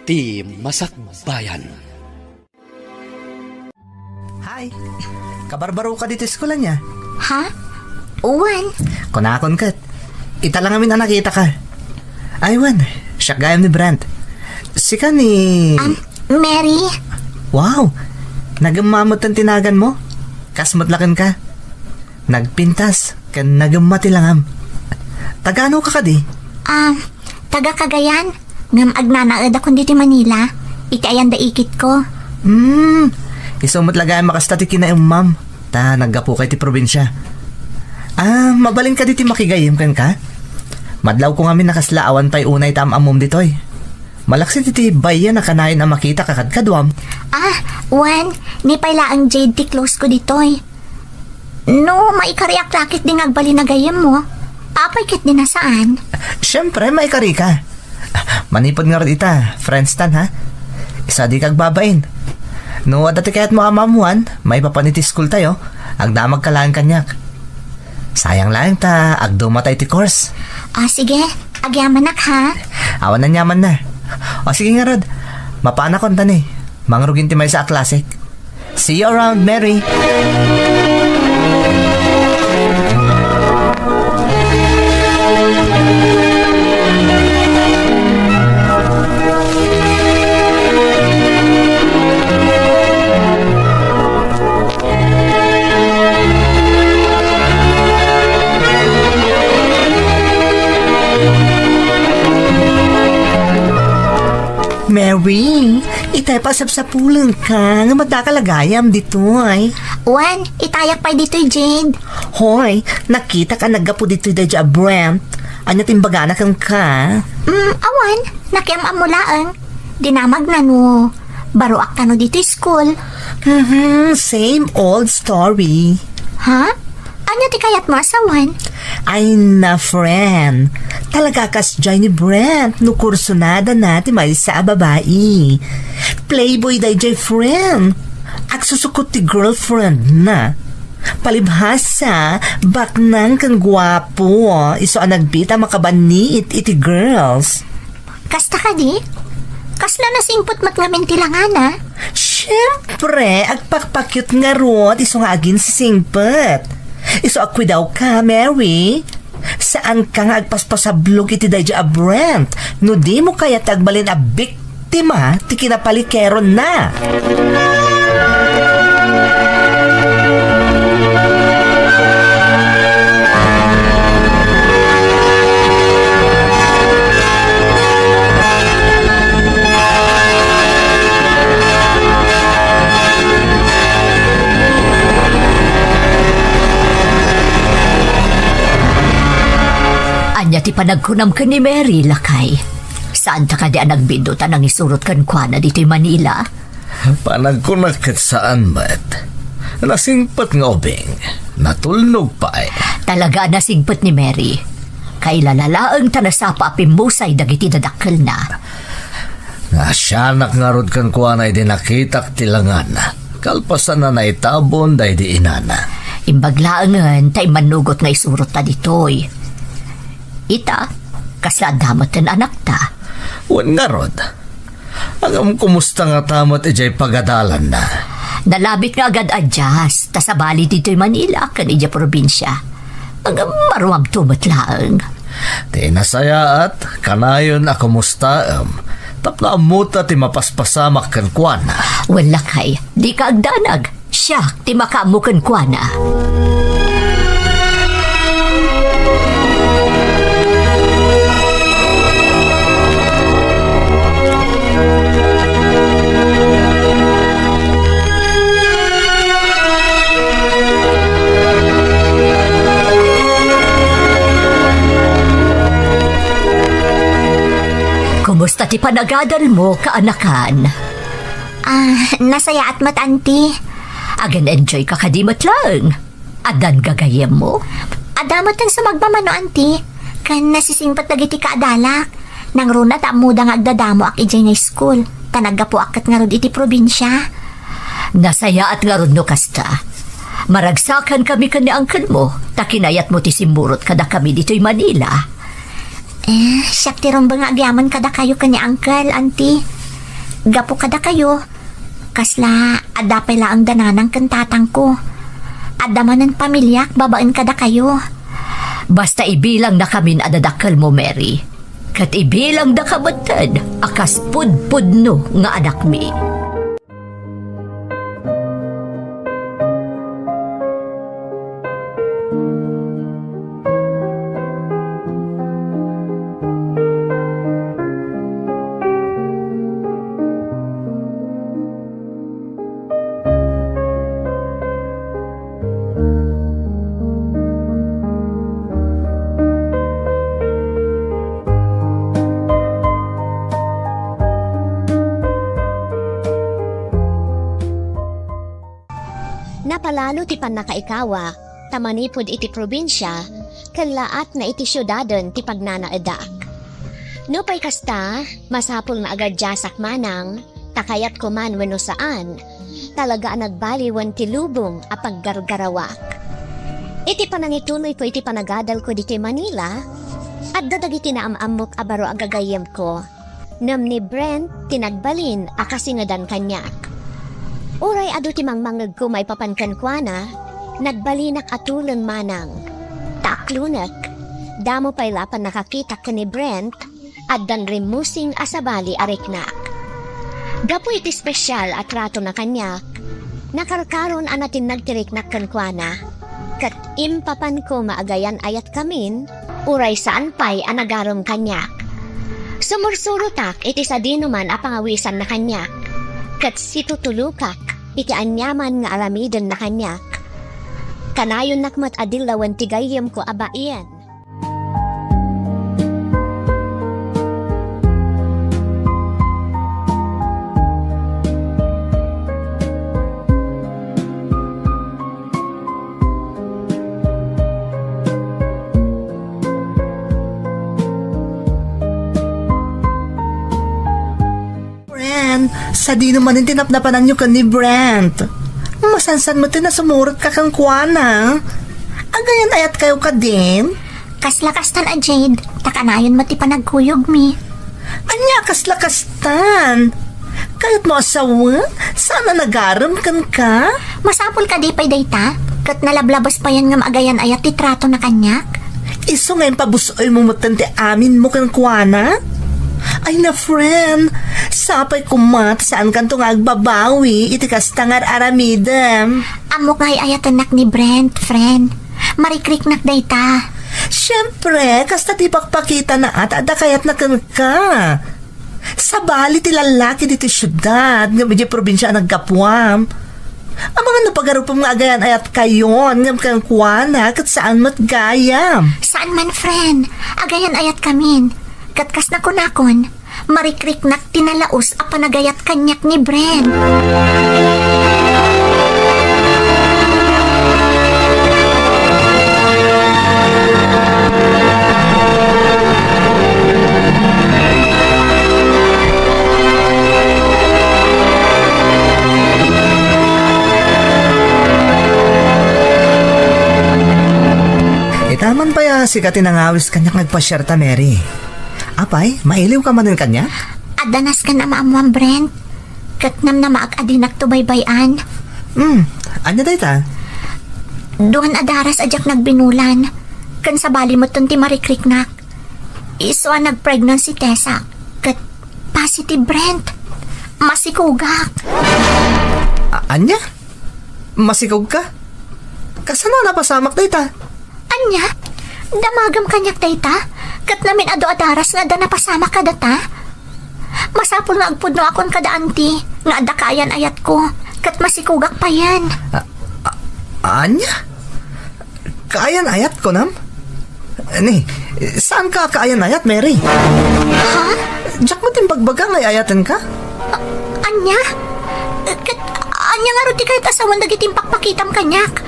ti Masakbayan. Hi! Kabarbaro ka dito eskwela niya. Ha? Uwan? Kunakon kat. Ita lang amin na nakita ka. Aywan, siya gayam ni Brent. Sika ni... Mary? Wow! Nagamamot ang tinagan mo. Kasmatlakan ka. Nagpintas. Kan nagamati lang am. Tagano ka di? Taga Cagayan. Ngam agnanaad ako dito Manila. Iti ayan da ikit ko. Isumot lagayan makastati kina ma'am. Ta, naggapo kay ti probinsya. Mabalin ka diti makigayim kan ka? Madlaw ko ngamin nakaslaawan pa'y unay tamamom ditoy. Malaksin diti bayan na kanayon na makita kakadkadwam. Uwan. Ni pala ang jade ti close ko ditoy. No, maikariak rakit din agbali na gayam mo. Papay kit din na saan? Siyempre, may kari ka. Manipod nga rin ita, friends tan ha? Isa di kag babain. No, dati kaya't mo amamuan, may papaniti school tayo, agdamag kalaan kanyak. Sayang lang ta, agdumatay ti course. Sige, agyamanak ha? Awan na nyaman na. O sige nga Rod, mapana kon tan eh. Mangrugin ti may sa classic. See you around, Mary. Mary, itay pasap sa pulang ka nga madakalagayam dito ay. Uwan, itayak pa dito'y Jade. Hoy, nakita ka naggapo dito dadya Brent. Anya timbagana kang ka? Awan, nakiamam mo laang. Dinamag na no. Baruak ka no dito school. Same old story. Ha? Ano ti kayat mo asawan? Ay na friend. Talaga kas dyan ni Brent no kursunada natin may sa babae. Playboy day friend. Agsusukot ti girlfriend na. Palibhasa, baknang kang gwapo. Iso ang nagbita makabaniit iti girls. Kasta ka di? Kasla na singpot mat nga mintilangan ha? Siyempre, agpakpakyut nga rot. Iso nga agin si singpot. Iso akwi daw ka, Mary. Saan ka nga agpaspasablog iti dadya Brent? No di mo kaya tagbalin a biktima ti kinapalikeron na. Anya ti panagkunam ka ni Mary, lakay. Saan ta ka di nagbindutan ang isurot kan kuana dito Manila? Panagkunakat saan ba't? Nasingpat nga obing. Natulnog pa eh. Talaga nasingpet ni Mary. Kay lalalaang tanasapa apimusay dagiti dadakkel na. Nasyanak nga rod kan kuanay di nakitak tilangan. Kalpasan na naitabon day di inana. Imbaglaangan tay manugot nga isurot ta ditoy. Ita, kasadamot ang anak ta. Wan nga rod. Agam kumusta nga tamot ijay pagadalan na. Nalabit nga agad adjas, tasabali dito'y Manila, kanidya probinsya. Ang maruam tumatlaang. Di nasaya at kanayon a kumusta tapla amuta ti mapaspasamak kan kuana. Wala kay, di ka agdanag. Siya, ti makamukan kuana. Kumusta ti panagadal mo, kaanakan? Nasaya at matanti. Agan enjoy ka kadimat lang. Adan gagayem mo? Adamat ang sa magmamano, anti. Kan nasisingpat dagiti kaadalak. Nang runa tamuda nga agdadamo ak ijay nga school. Tanagga po akat nga rod iti probinsya. Nasaya at nga rod no kasta. Maragsakan kami kan ni angkan mo. Takinayat mo ti simburot kada kami dito'y Manila. Siyak ti rumbang agyaman kada kayo kanya uncle, auntie. Gapo kada kayo. Kasla, adapay laang dananang kantatang ko. Adamanan pamilyak, babaan kada kayo. Basta ibilang na kamin adadakal mo, Mary. Kat ibilang na kamatad, akas pudpudno nga anak mi. Napalalo ti panakaikawa, tamanipod iti probinsya, kanlaat na iti syudaden ti pagnanaadak. No pa'y kasta, masapul na agad jasak manang, takayat ko man wano saan, talaga nagbaliwan ti lubong a paggargarawak. Iti panangituloy ko iti panagadal ko diti Manila, at dadagiti naamamok abaro agagayem ko, nam ni Brent tinagbalin a kasingadan kanyak. Uray adu ti mangmangag ko may papankan kwa na, nagbalinak atulan manang. Taklunak, damo pa'y lapan nakakita ka ni Brent, at dan rimusing asabali ariknak. Gapo iti spesyal at rato na kanyak, nakarkaron anatin nagtiriknak kan kwa na, kat impapan ko maagayan ayat kamin, uray saan pa'y anagarom kanyak. Sumursurutak iti sa dinuman a pangawisan na kanyak, kat situtulukak iti anyaman nga aramiden na kanyak. Kanayon nakmat adilawan tigayem ko abaian. Sa di naman yung tinapnapanan nyo ka ni Brent. Masansan mo na sumurot ka kang kuwana. Agayan ayat kayo ka din. Kasla-kastan a Jade, takanayon mati panagkuyog mi. Anya kasla-kastan. Kayat mo asawa, sana nagaram kan ka? Masapul ka di pa'y dayta, kat nalablabas pa yan nga maagayan ayat ti trato na kanyak. Iso ngayon pabusoy mo mutan ti amin mo kang kuwana? Ay na friend, sapay kumat saan kanto nga agbabawi iti kastangar aramidem. Amok ngay ayatanak ni Brent, friend. Marikriknak dayta. Siyempre, kasta ti pakpakita na at adakayat na kan ka. Sa bali ti lalaki diti syudad, nga medyo probinsya nagkapwam. Ang mga napagarupong nga agayan ayat kayon, ngam kang kuwana, kat saan mat gayam. Saan man, friend? Agayan ayat kamin. Katkas na kunakon, marikriknak tinalaos a panagayat kanyak ni Brent. Itaman pa ya si katinangawis kanyak nagpasyerta, Mary. Apay, mailiw ka man kanya? Adanas ka na maamuang Brent. Katnam na maag-adinak to baybayan. Anya dayta? Doon adaras ajak nagbinulan. Kan sa bali mo ti marikriknak. Iso ang nagpregnant si Tessa. Kat positive Brent. Masikugak. Anya? Masikog ka? Kasano napasamak dayta? Anya? Damagam kanyak dayta? Kat namin ado adaras nga da napasama ka data? Masapul nga agpudno akon kada anti, nga adakayan ayat ko, kat masikugak pa yan. Anya? Kaayan ayat ko nam? Ni, saan ka kaayan ayat, Mary? Ha? Diyak mo din bagbaga ngay ayatan ka? Anya? Kat, anya nga rin di kahit asawan nagitim pakpakitam kanyak.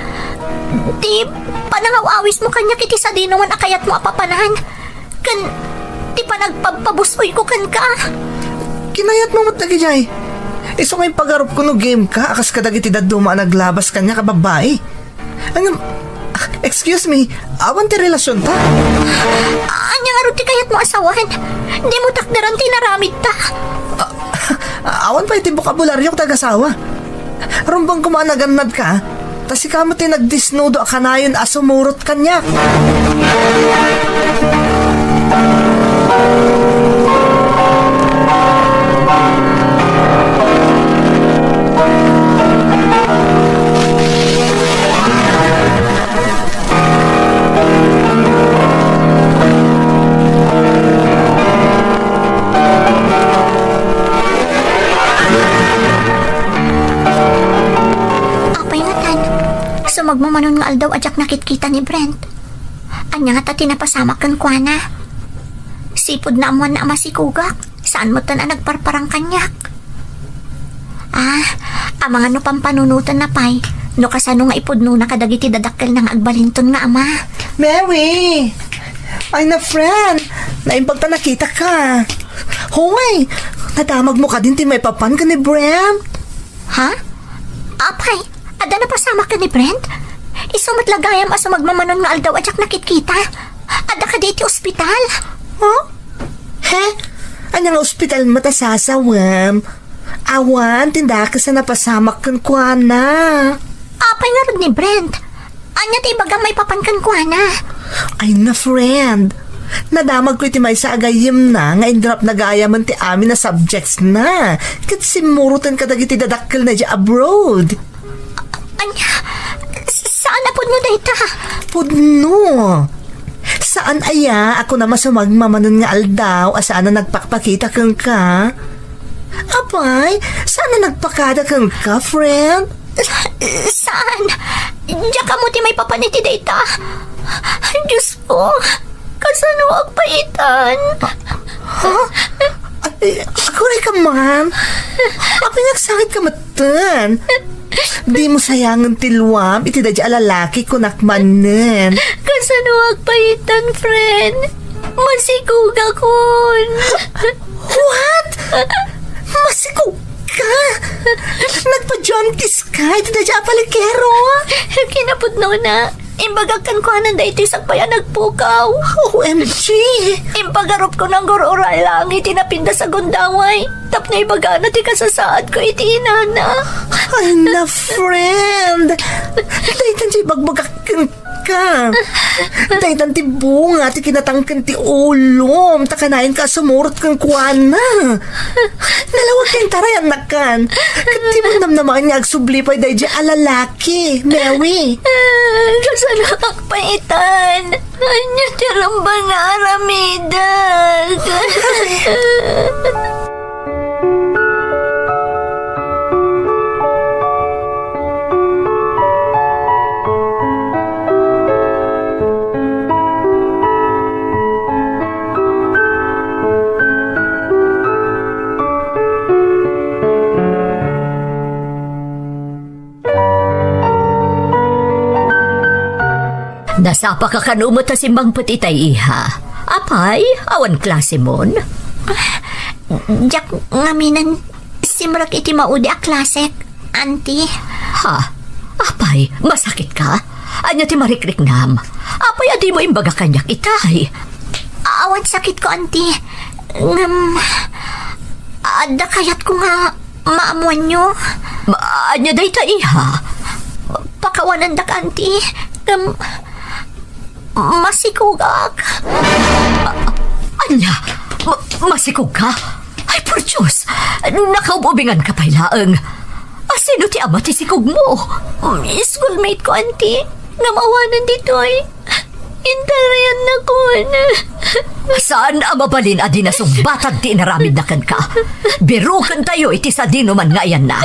Di, panangawawis mo kanyak iti sa dinuman akayat mo apapanan. Kan, di pa nagpabusoy ko kan ka. Kinayat mo mo't nagijay. Iso ngayon pag-arup ko no game ka, akas kadagiti daduma naglabas kanya ka babae. Excuse me, awan ti relasyon ta? Anya nga rin di kahit mo asawan. Di mo takdaran tinaramid ta. Awan pa iti bokabularyo tagasawa. Rumbang kumanaganad ka, tas ikaw mo tinagdisnudo akanayon asumurot kanya. Apay nga tan. Sumagmamanon nga aldaw ajak nakitkita ni Brent. Anya nga ta tinapasamak kan kuana. Sipod na amuan na amasikugak. Saan mo tan nagparparang kanyak? Ang mga no pampanunutan na pay. No kasano nga ipudno na kadagiti dadakkel ng agbalinton nga ama. Mary! Ay na friend, naimbagta nakita ka. Hoy, nadamag mo ka din ti may papan ka ni Brent. Ha? Apay, ada na pasama ka ni Brent? Isumat lagayam asa magmamanon nga aldaw ajak nakitkita. Ada ka diti ospital. Huh? He? Anyang ospital matasasawam? Awan, tinda ka sa napasamak kan kuana. Apay nga rin ni Brent. Anya ti bagang may papankan kuana. Ay na friend, nadamag ko iti may sa agayim na nga indrap na gayaman ti amin na subjects na. Kat simurutan ka dagiti dadakkel na di abroad. Anya, saan na po mo dayta? Pudno. Saan aya ako na masumagmamanon nga aldaw asaan na nagpakpakita kang ka? Apay, saan na nagpakada kang ka, friend? Saan? Diyan ka mo ti may papaniti dayta. Diyos ko, kasano agpaitan? Ay, ako rin ka, ma'am. Ako nagsakit ka matan. Di mo sayangan tilwam, iti da di alalaki ko nakmanen. Kasano agpaitan, friend? Masigug akon. What? Masikog ka? Nagpa-jauntis ka, iti da di apalikero. Kinapudno na. Imbagakan ko anang dahito isang nagpukaw. OMG! Impagarop ko ng gururay lang itinapinda sa gundaway. Tap na ibaga na ti kasasaad ko iti inana. Ay na, friend! Daytan di bagbagakin ka. Daytan ti bunga, ti kinatangkan ti ulom. Takanayin ka sumurot kang kuana. Nalawag kang tarayan na kan. Kati mo namnaman niya agsublipay dahi di alalaki. Mary! Kasano akpaitan? Anya tirambang nga aramidag. Nasapa ka kanumot ta simbang petitay iha. Apay, awan klase mon? Jak ngaminan simrak iti maudi a klasek, auntie. Ha? Apay, masakit ka? Anya ti marikriknam. Apay, adi mo imbaga kanyak itay. Awan sakit ko, auntie. Ada kayat ko nga maamuan nyo. Anya day ta iha? Pakawanan dak, auntie. Masikugak. Anya? Masikog ka? Ay, por Diyos! Nakaububingan ka pailaang. Sino ti ama ti sikog mo? Schoolmate ko, auntie. Namawanan dito ay. Intarayan na ko na. Saan amabalin adi na sumbatag ti inaramid na kan ka? Birukan tayo iti sa dino man nga yan na.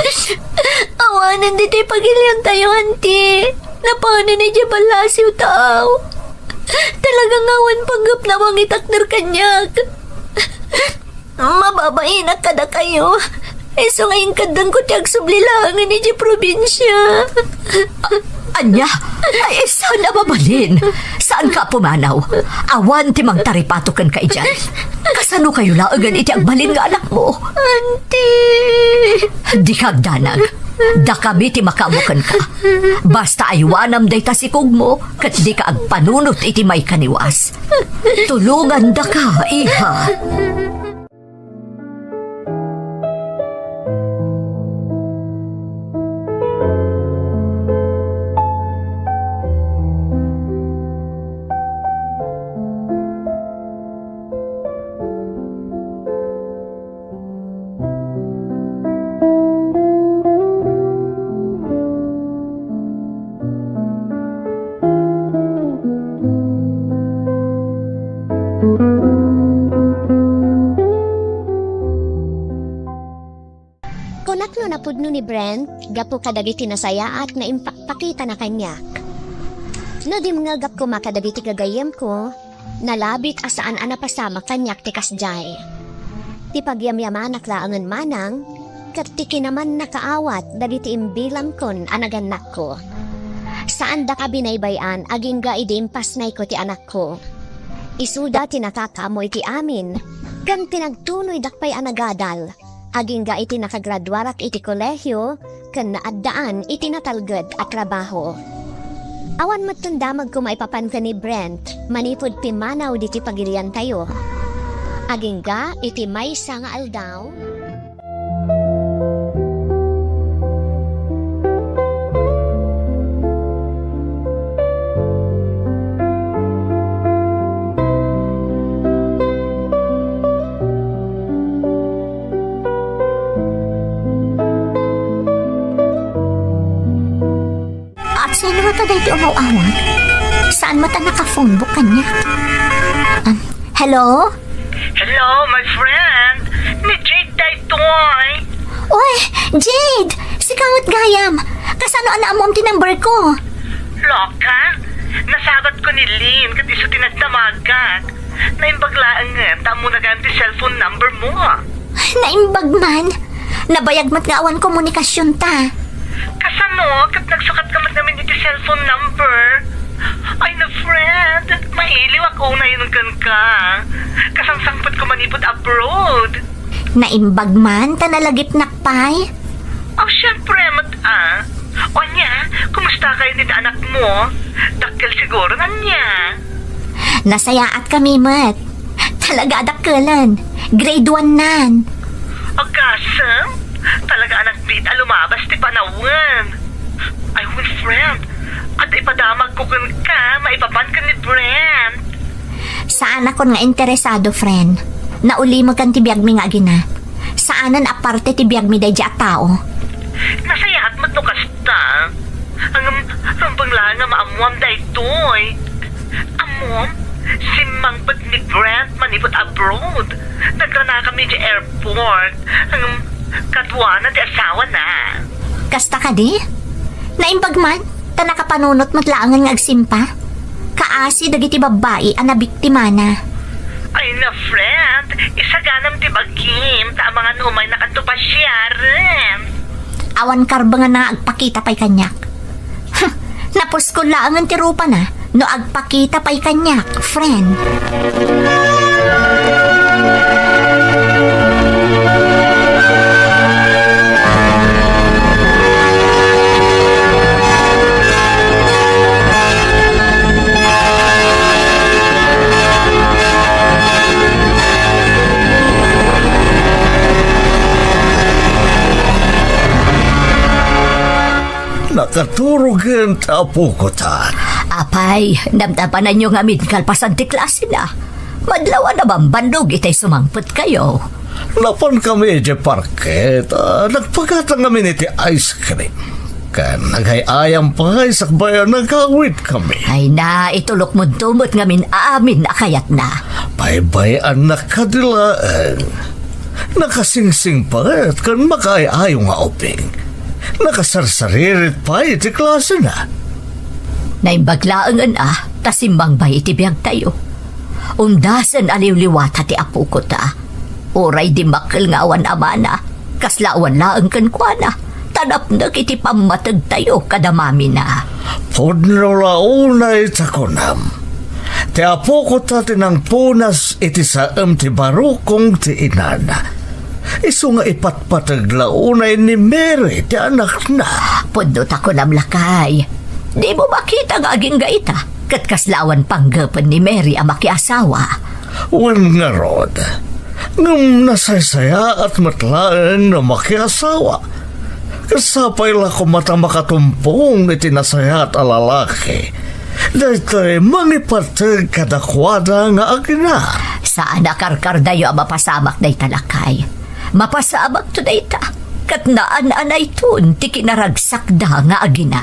Awanan dito pagilian tayo, auntie. Napanan ni Jabalasiw tao. Talagang awan panggap na mangitakder kanyak. Mababainak kada kayo. Eso ngayon kadang ko tiyag sublilangan ni di probinsya. Anya? Ay, saan nababalin? Saan ka pumanaw? Awan ti mang taripatokan ka iyan. Kasano kayo laagan iti agbalin nga anak mo? Auntie! Di kagdanag. Da kami ti makamukan ka. Basta aywanam day tasikog mo, kat di ka agpanunot iti may kaniwas. Tulungan da ka, iha. Kunaklo na pudno ni Brent, gapo kadagiti nasaya at naimpakita na kanyak. No di mga gap ko makadagiti gagayem ko, nalabit asaan anapasama kanyak ti kasjay. Ti pagyamyaman naklaangan manang, katiki naman nakaawat dagiti imbilam kon anaganak ko. Saan da ka binaybayan aging ga idimpas na ko ti anak ko. Isuda ti nakakamoy ti amin, gan pinagtunoy dakpay anagadal, aging ga iti nakagraduarak iti kolehyo, kan naaddaan iti natalged at trabaho. Awan matundamag ko maipapan ka ni Brent, manipod pimanaw diti pagirian tayo. Aging ga iti may nga aldaw. Sino mo ta dahil umaw-awag? Saan mo ta naka-phone book kanya? Hello? Hello, my friend. Ni Jade daytoy. Uy, Jade! Sikawat gayam! Kasano ana mo ang tinumber ko? Loka? Nasabat ko ni Lynn kat iso tinagdamagat. Naimbaglaan nga, tamo na ganti cellphone number mo. Naimbag man. Nabayag mat nga awan komunikasyon ta. Kasano, kat nagsukat ka mat namin iti cellphone number. Ay na friend, mahiliw ako na yun ka. Kasangsangpot ko manipod abroad. Naimbag man, tanalagip nakpay. Oh, syempre, O niya, kumusta kayo ni anak mo? Dakkel siguro na niya. Nasayaat kami mat. Talaga dakkelan. Grade 1 nan. Agkasam? Talaga anak bit lumabas ti panawan. Ay, well, friend. At ipadamag ko ka, maipapan ka ni Brent. Saan ako nga interesado, friend? Nauli mo kan tibiyag mi nga gina. Saanan aparte tibiyag mi day at tao? Nasayahat matnukas ta. Ang bangla nga maamuam daytoy. Amuam? Si Mangpad ni Brent manipot abroad. Nagrana kami di airport. Kadwa na di asawa na. Kasta ka di? Naimbag man, ta nakapanunot matlaangan nga agsimpa. Kaasi dagiti babae ang nabiktima na. Ay na, friend. Isaganam ti bagim. Ta mga numay nakatupa siya rin. Awan karba nga na agpakita pa'y kanyak. Napos ko laangan ti rupa na, no agpakita pa'y kanyak, friend. Nakaturugan tapo ko ta. Apay, damdapanan nyo nga kalpasan ti klase na. Madlawan na bang bandog itay sumangpot kayo? Lapan kami di parket. Nagpagatan kami niti ice cream. Kan naghayayang pa sa bayan nagawit kami. Ay na, itulok mo tumot ngamin amin na kayat na. Baybayan na kadilaan. Nakasingsing pa at kan makayayo nga oping. Nakasarsaririt pa iti klase na. Naimbaglaangan tasimbang ba itibiyag tayo. Undasan aliw-liwat hati apo ko ta. Oray di makil nga awan amana. Kaslaawan laang kankwana. Tanap na kiti pamatag tayo kadamami na. Podno launay takonam. Ti apo ko ta tinang punas iti saam ti barukong ti inana. Isu nga ipatpataglaunay ni Mary ti anak na. Pudot ako namlakay. Di mo makita nga aging gaita. Katkaslawan panggapan ni Mary ang makiasawa. Wan nga rod. Ngam nasaysaya at matlaan na makiasawa. Kasapay la ko mata makatumpong iti nasaya at alalaki. Dahil mangipatag kadakwada nga agina. Saan akarkar dayo ang mapasamak day talakay. Mapasamak to day ta. Kat naan-anay tun ti kinaragsak da nga agina.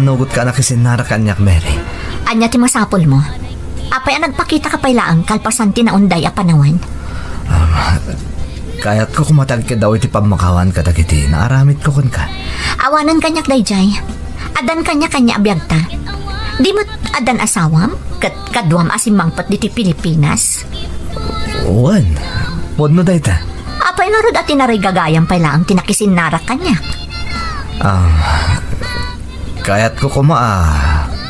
manugot ka na kisinara kanyak, Mary. Anya ti masapol mo. Apay ang nagpakita ka pailaang kalpasan ti na unday a panawan. Kaya't ko kumatag ka daw iti pamakawan ka dagiti. Naaramit ko kun ka. Awanan kanyak dayjay. Adan kanya abiyagta. Di mo adan asawam? Kadwam asimangpat diti Pilipinas. Uwan. Podno day ta. Apay nga rod at tinaray gagayang pailaang tinakisinara kanyak. Kaya't ko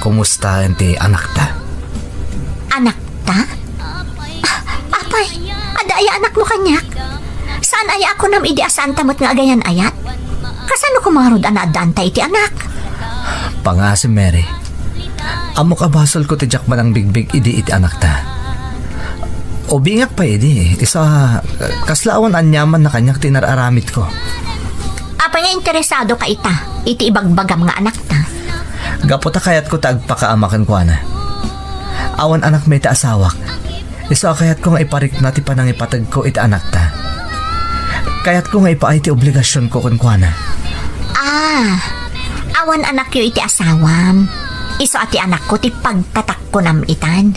kumusta ti anak ta? Anak ta? Apay, ada aya anak mo kanyak? Saan aya ako nam idi asaan tamot nga agayan ayat? Kasano kumarod anaadaan ta iti anak? Pangasim, Mary. Amo kabasol ko ti Jackman ang bigbig idi iti anak ta. O bingak pa idi. Isa kaslaawan anyaman na kanyak tinararamit ko. Apay nga interesado ka ita, iti ibagbagam nga anak ta. Gaputa kayat ko tagpakaamakan ko na. Awan anak may ta asawak. Isa kayat ko nga iparik na ti panang ipatag ko iti anak ta. Kayat ko nga ipaay ti obligasyon ko kun kuana. Awan anak yo iti asawam. Iso ati anak ko ti pagtatak ko nam itan.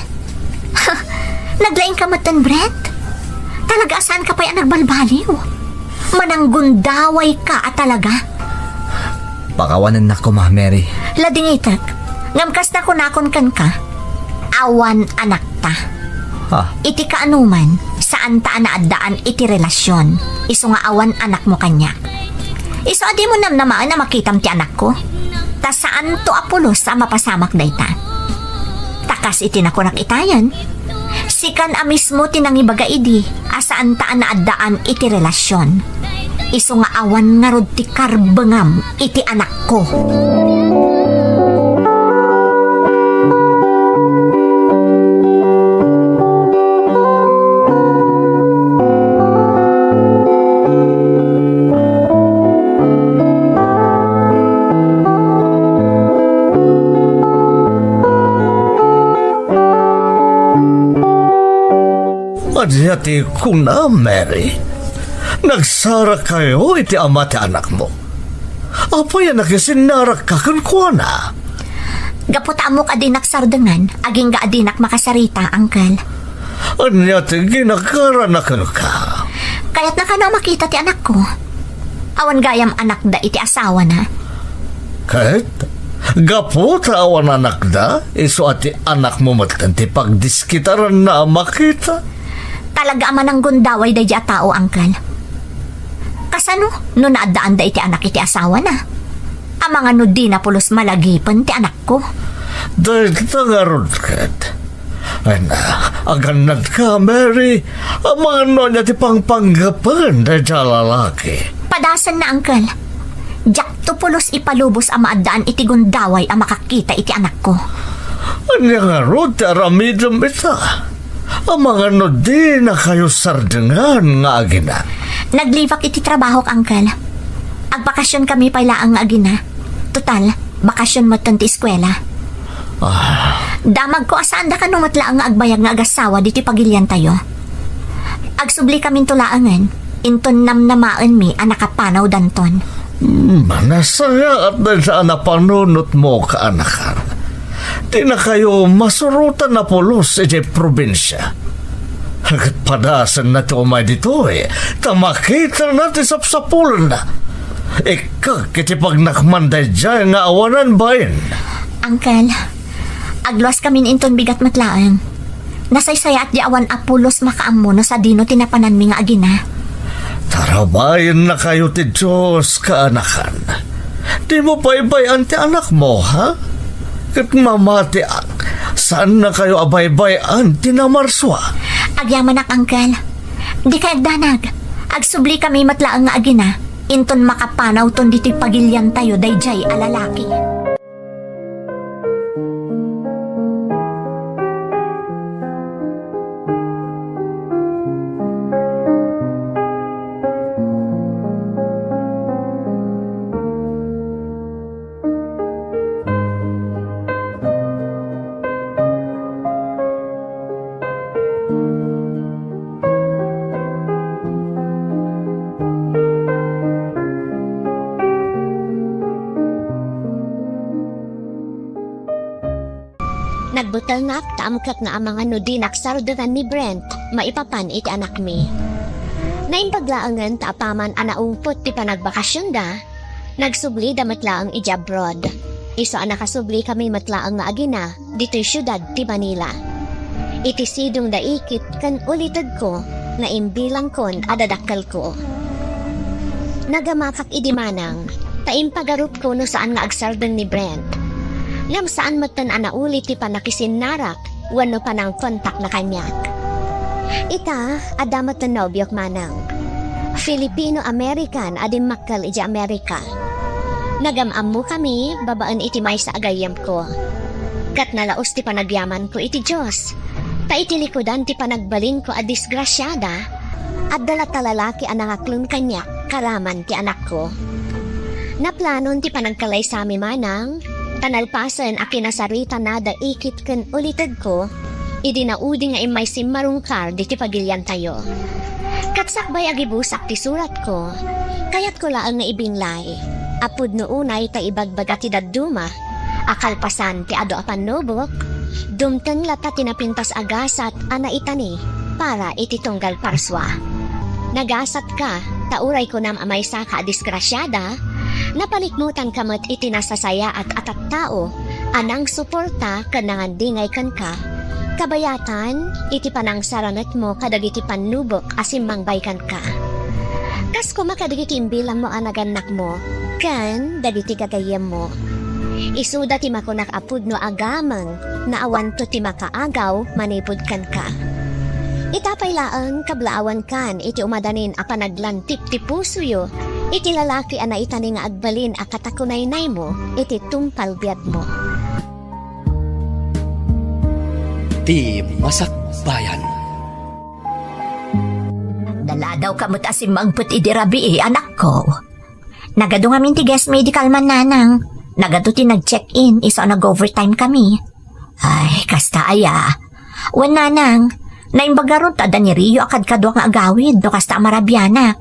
Naglaing ka matan, Brent? Talaga saan ka pa'y nagbalbaliw? Mananggundaway ka at talaga. Pakawanan na ko, Mary. Lading itak, ngamkas na kunakon kan ka. Awan anak ta. Iti kaanuman, saan ta naadaan iti relasyon. Iso nga awan anak mo kanyak. Iso adi mo namnamaan na makitam ti anak ko. Ta saan to apulos sa mapasamak dayta. Takas iti na ko nakitayan. Sikan a mismo tinangibaga idi asaan ta naadaan iti relasyon. Iso nga awan nga rod ti karbengam iti anak ko. Adyati ko na, Mary. Nagsara kayo iti ama ti anak mo. Apo yan nakisinara ka kuana. Gaputa amok adinak sardengan, aging ga adinak makasarita, angkel. Adyati ginakaranakan ka. Kaya't na ka na makita ti anak ko. Awan gayam anak da iti asawa na. Kahit gaputa awan anak da, iso ati anak mo matanti pagdiskitaran na makita. Talaga ama ng gundaway da a tao, angkel. Kasano, no naadaan da iti anak iti asawa na. Ang mga no di na pulos malagipan ti anak ko. Dahil kita nga ron, Kat. Ay na, aganad ka, Mary. Ang mga no niya ti pangpanggapan dahil sa lalaki. Padasan na, angkel. Jak to pulos ipalubos ang maadaan iti gundaway ang makakita iti anak ko. Anya nga ron, ti aramidam ita. Ang mga no di na kayo sardengan nga agina. Naglivak iti trabaho, angkel. Agbakasyon kami pailaang nga agina. Total, bakasyon mo ti eskwela. Damag ko asaan da ka numatlaang nga agbayag nga agasawa diti pagilian tayo. Agsubli kami tulaangan, inton namnamaan mi ang nakapanaw danton. Manasaya at dahil sa napanunot mo kaanakan. Di na kayo masurutan na pulos sa probinsya. Hanggat padasan na ito umay dito tamakita natin sapsapulan na. Ika, kiti pag nakmanday dyan nga awanan bayan. Angkel, agluas kami inton bigat matlaan. Nasaysaya at di awan apulos makaammo no sa dino tinapanan mi nga agina. Tarabayan na kayo ti Diyos kaanakan. Di mo baybayan ti anak mo, ha? Kat mamati saan na kayo abaybayan ti namarswa? Agyaman ak, angkel. Di ka agdanag. Agsubli kami matlaang nga agina. Inton makapanaw ton dito'y pagilyan tayo dayjay alalaki. Nagbutal na taamkat na ang mga nudinak sarduran ni Brent, maipapan iti anak mi. Naimpaglaangan taapaman anaungpot ti panagbakasyon da, nagsubli da matlaang iti abroad. Iso nakasubli kami matlaang nga agina, dito'y syudad ti Manila. Iti sidong daikit kan ulitad ko, na imbilang kon adadakal ko. Nagamakak idimanang, taimpagarup ko no saan nga agsardan ni Brent. Ngam saan matan anaulit ti panakisinarak, wano pa ng kontak na kanyak. Ita, adamat na nobyok manang. Filipino-American adim makkal iti Amerika. Nagamam mo kami, babaan iti may sa agayam ko. Kat nalaos ti panagyaman ko iti Diyos. Iti likodan ti panagbalin ko a disgrasyada at dalatalalaki ang nangaklon kanya karaman ti anak ko. Naplanon ti panagkalay sa mi manang, tanalpasan a kinasarita na da ikit ken ulitad ko, idinaudi nga imay simmarungkar di ti pagilyan tayo. Katsakbay agibusak ti surat ko, kayat ko laang nga ibinlay, apud no unay ta ibagbaga ti dadduma, akalpasan ti ado apan nobok, dumteng lata tinapintas agasat ana itani para iti tunggal parswa. Nagasat ka, tauray ko nam amay sa ka disgrasyada, napanikmutan kamat iti nasasaya at atat tao, anang suporta kanangan dingay kan ka. Kabayatan, iti panang sarangat mo kadagiti panubok asim mangbay kan ka. Kas ko makadagiti imbilang mo anaganak mo, kan dagiti gagayem mo. Isuda ti makunak apud no agamang na awan to ti makaagaw manipod kan ka. Itapay laan kablaawan kan iti umadanin a panaglantip ti puso yo, iti lalaki ana itani nga agbalin a katakunaynay mo, iti tumpal biad mo. Ti Masakbayan. Dala daw kamot asim mangput idirabi anak ko. Nagado ngamin ti guest medical man nanang. Nagado ti nag-check-in, iso nag-overtime kami. Ay, kasta aya. Wan nanang, naimbagaron ta da ni Rio akad kadwa nga agawid, no kasta marabyanak.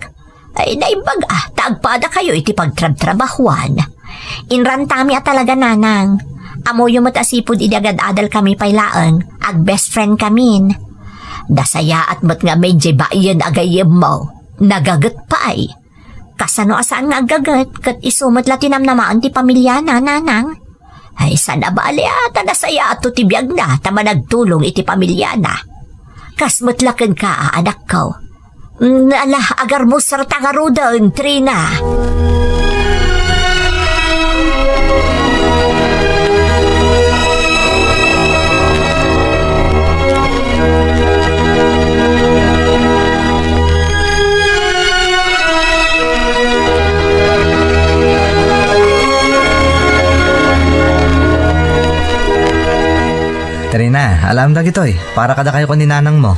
Ay, naimbag taagpada kayo iti pagtrab-trabahuan. Inrantami talaga nanang. Amo yung matasipod idagad-adal kami pailaan, ag best friend kamin. Dasaya at mat nga medyo bayan agayem mo, nagagat pa ay. Kasano asaan nga agagat, kat isumat latinam namaan ti pamilya na nanang. Ay sana bali ata nasaya ato ti biyag na, tama nagtulong iti pamilya na. Kasmatlakan ka, anak ko. Ala, agar mo sartangarudan, Trina. Trina, alam na gito'y. Para kada kayo ko ni nanang mo.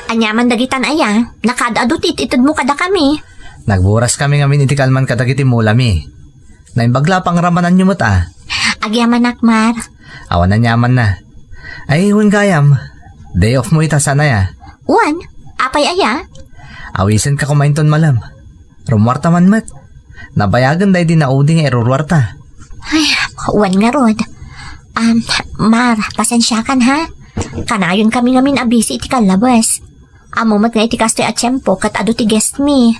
Anyaman dagitan aya, nakadadutit itid mo kada kami. Nagburas kami ngamin iti kalman kadagiti mulami. Naimbagla pang ramanan nyo mo't Agyaman akmar. Awan na nyaman na. Ay, hun kayam. Day off mo ita sana ya. Wan, apay aya? Awisan ka kumain ton malam. Rumwarta man mat. Nabayagan day din na uding erurwarta. Ay, wan nga rod. Mar, pasensya kan ha? Kanayon kami ngamin abisi iti kalabas. Amumat nga iti kastoy at tiyempo kat ado ti guest me.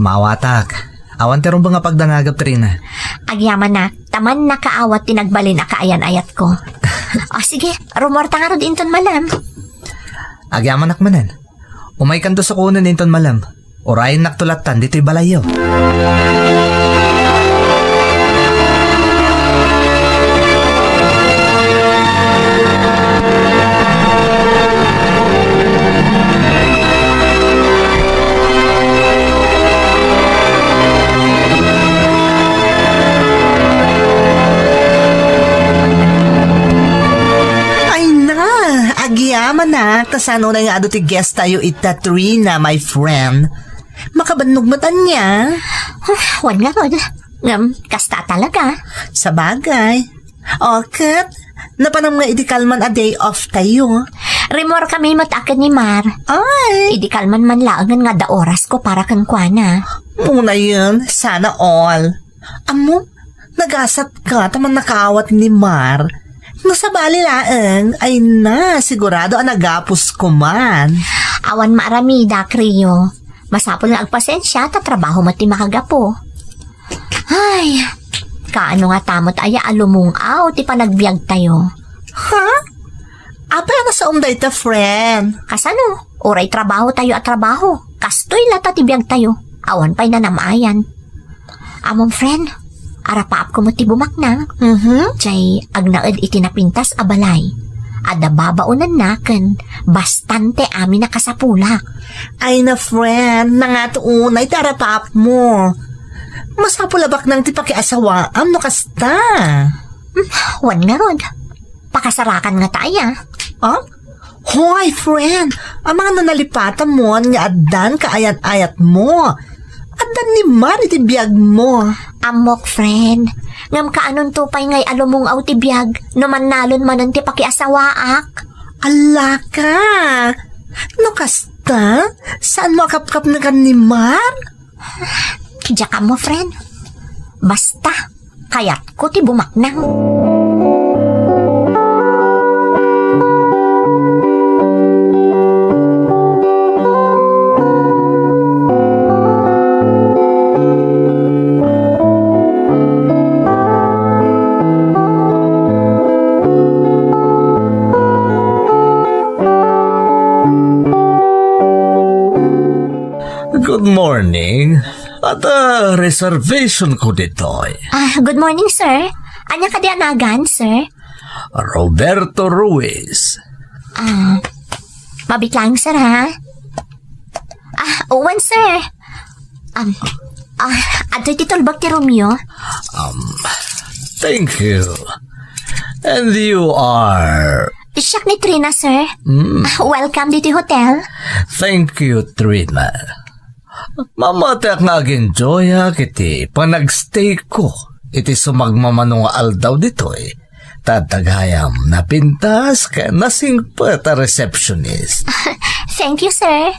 Mawatak. Awan terong ba nga pagdanagap, Trina? Agyaman na, taman nakaawat tinagbalin akaayan-ayat ko. O sige, rumorta nga rod inton malam. Agyaman nakmanan. Umay kanto sa kunan inton malam. Orayin naktulatan dito'y balayo. Agyaman na, kasano na nga ado ti guest tayo ita Trina, my friend. Makabannog matan niya. Wan nga rod. Kasta talaga. Sa bagay. Kat, napanam nga idikalman a day off tayo. Remor kami matakad ni Mar. Ay, Idikalman man laangan nga da oras ko para kan kuana. muna yun, sana all. Amo, nagasat ka, taman nakaawat ni Mar. No sa balilaang, ay na, sigurado ang nagapos ko man. Awan maaramida, Kriyo. Masapol nga agpasensya, tatrabaho mati makagapo. Ay, kaano nga tamot aya alumungaw, ti panagbiag tayo. Ha? Apa na sa umday ta, friend? Kasano? Oray trabaho tayo at trabaho. Kastoy lata ti biag tayo. Awan pa'y nanamayan. Among friend, arapaap ko mo ti bumaknang. Jay, agnaed itinapintas abalay. Ada babaunan na ken bastante amin na kasapulak. Ay na, friend, nangatuunay tarapap mo. Masapulabak ng ti pakiasawaam no kasta. Wan nga rod. Pakasarakan nga tayo. Ah? Hoy, friend, ang mga nanalipatan mo nga adan kaayat-ayat mo. Adan ni Mar iti biyag mo. Amok, friend. Ngam kaanon tupay ngay alumungaw ti biyag no manalon manan ti pakiasawaak. Ala ka. No kasta? Saan mo akap-kap na kan ni Mar? Diya ka mo, friend. Basta, kayat ko ti bumaknang. Good morning. At reservation ko dito Good morning, sir. Anya ka di anagan, sir? Roberto Ruiz. Mabitlang, sir, ha? Owen, sir. Adoy titulbag ti Romeo. Thank you. And you are... Siyak ni Trina, sir. Welcome dito hotel. Thank you, Trina. Mamatak nga ag-enjoy kiti panagstay ko. Iti sumagmamanong aldaw dito Tatagayam na pintas ka nasing pa ta receptionist. Thank you, sir.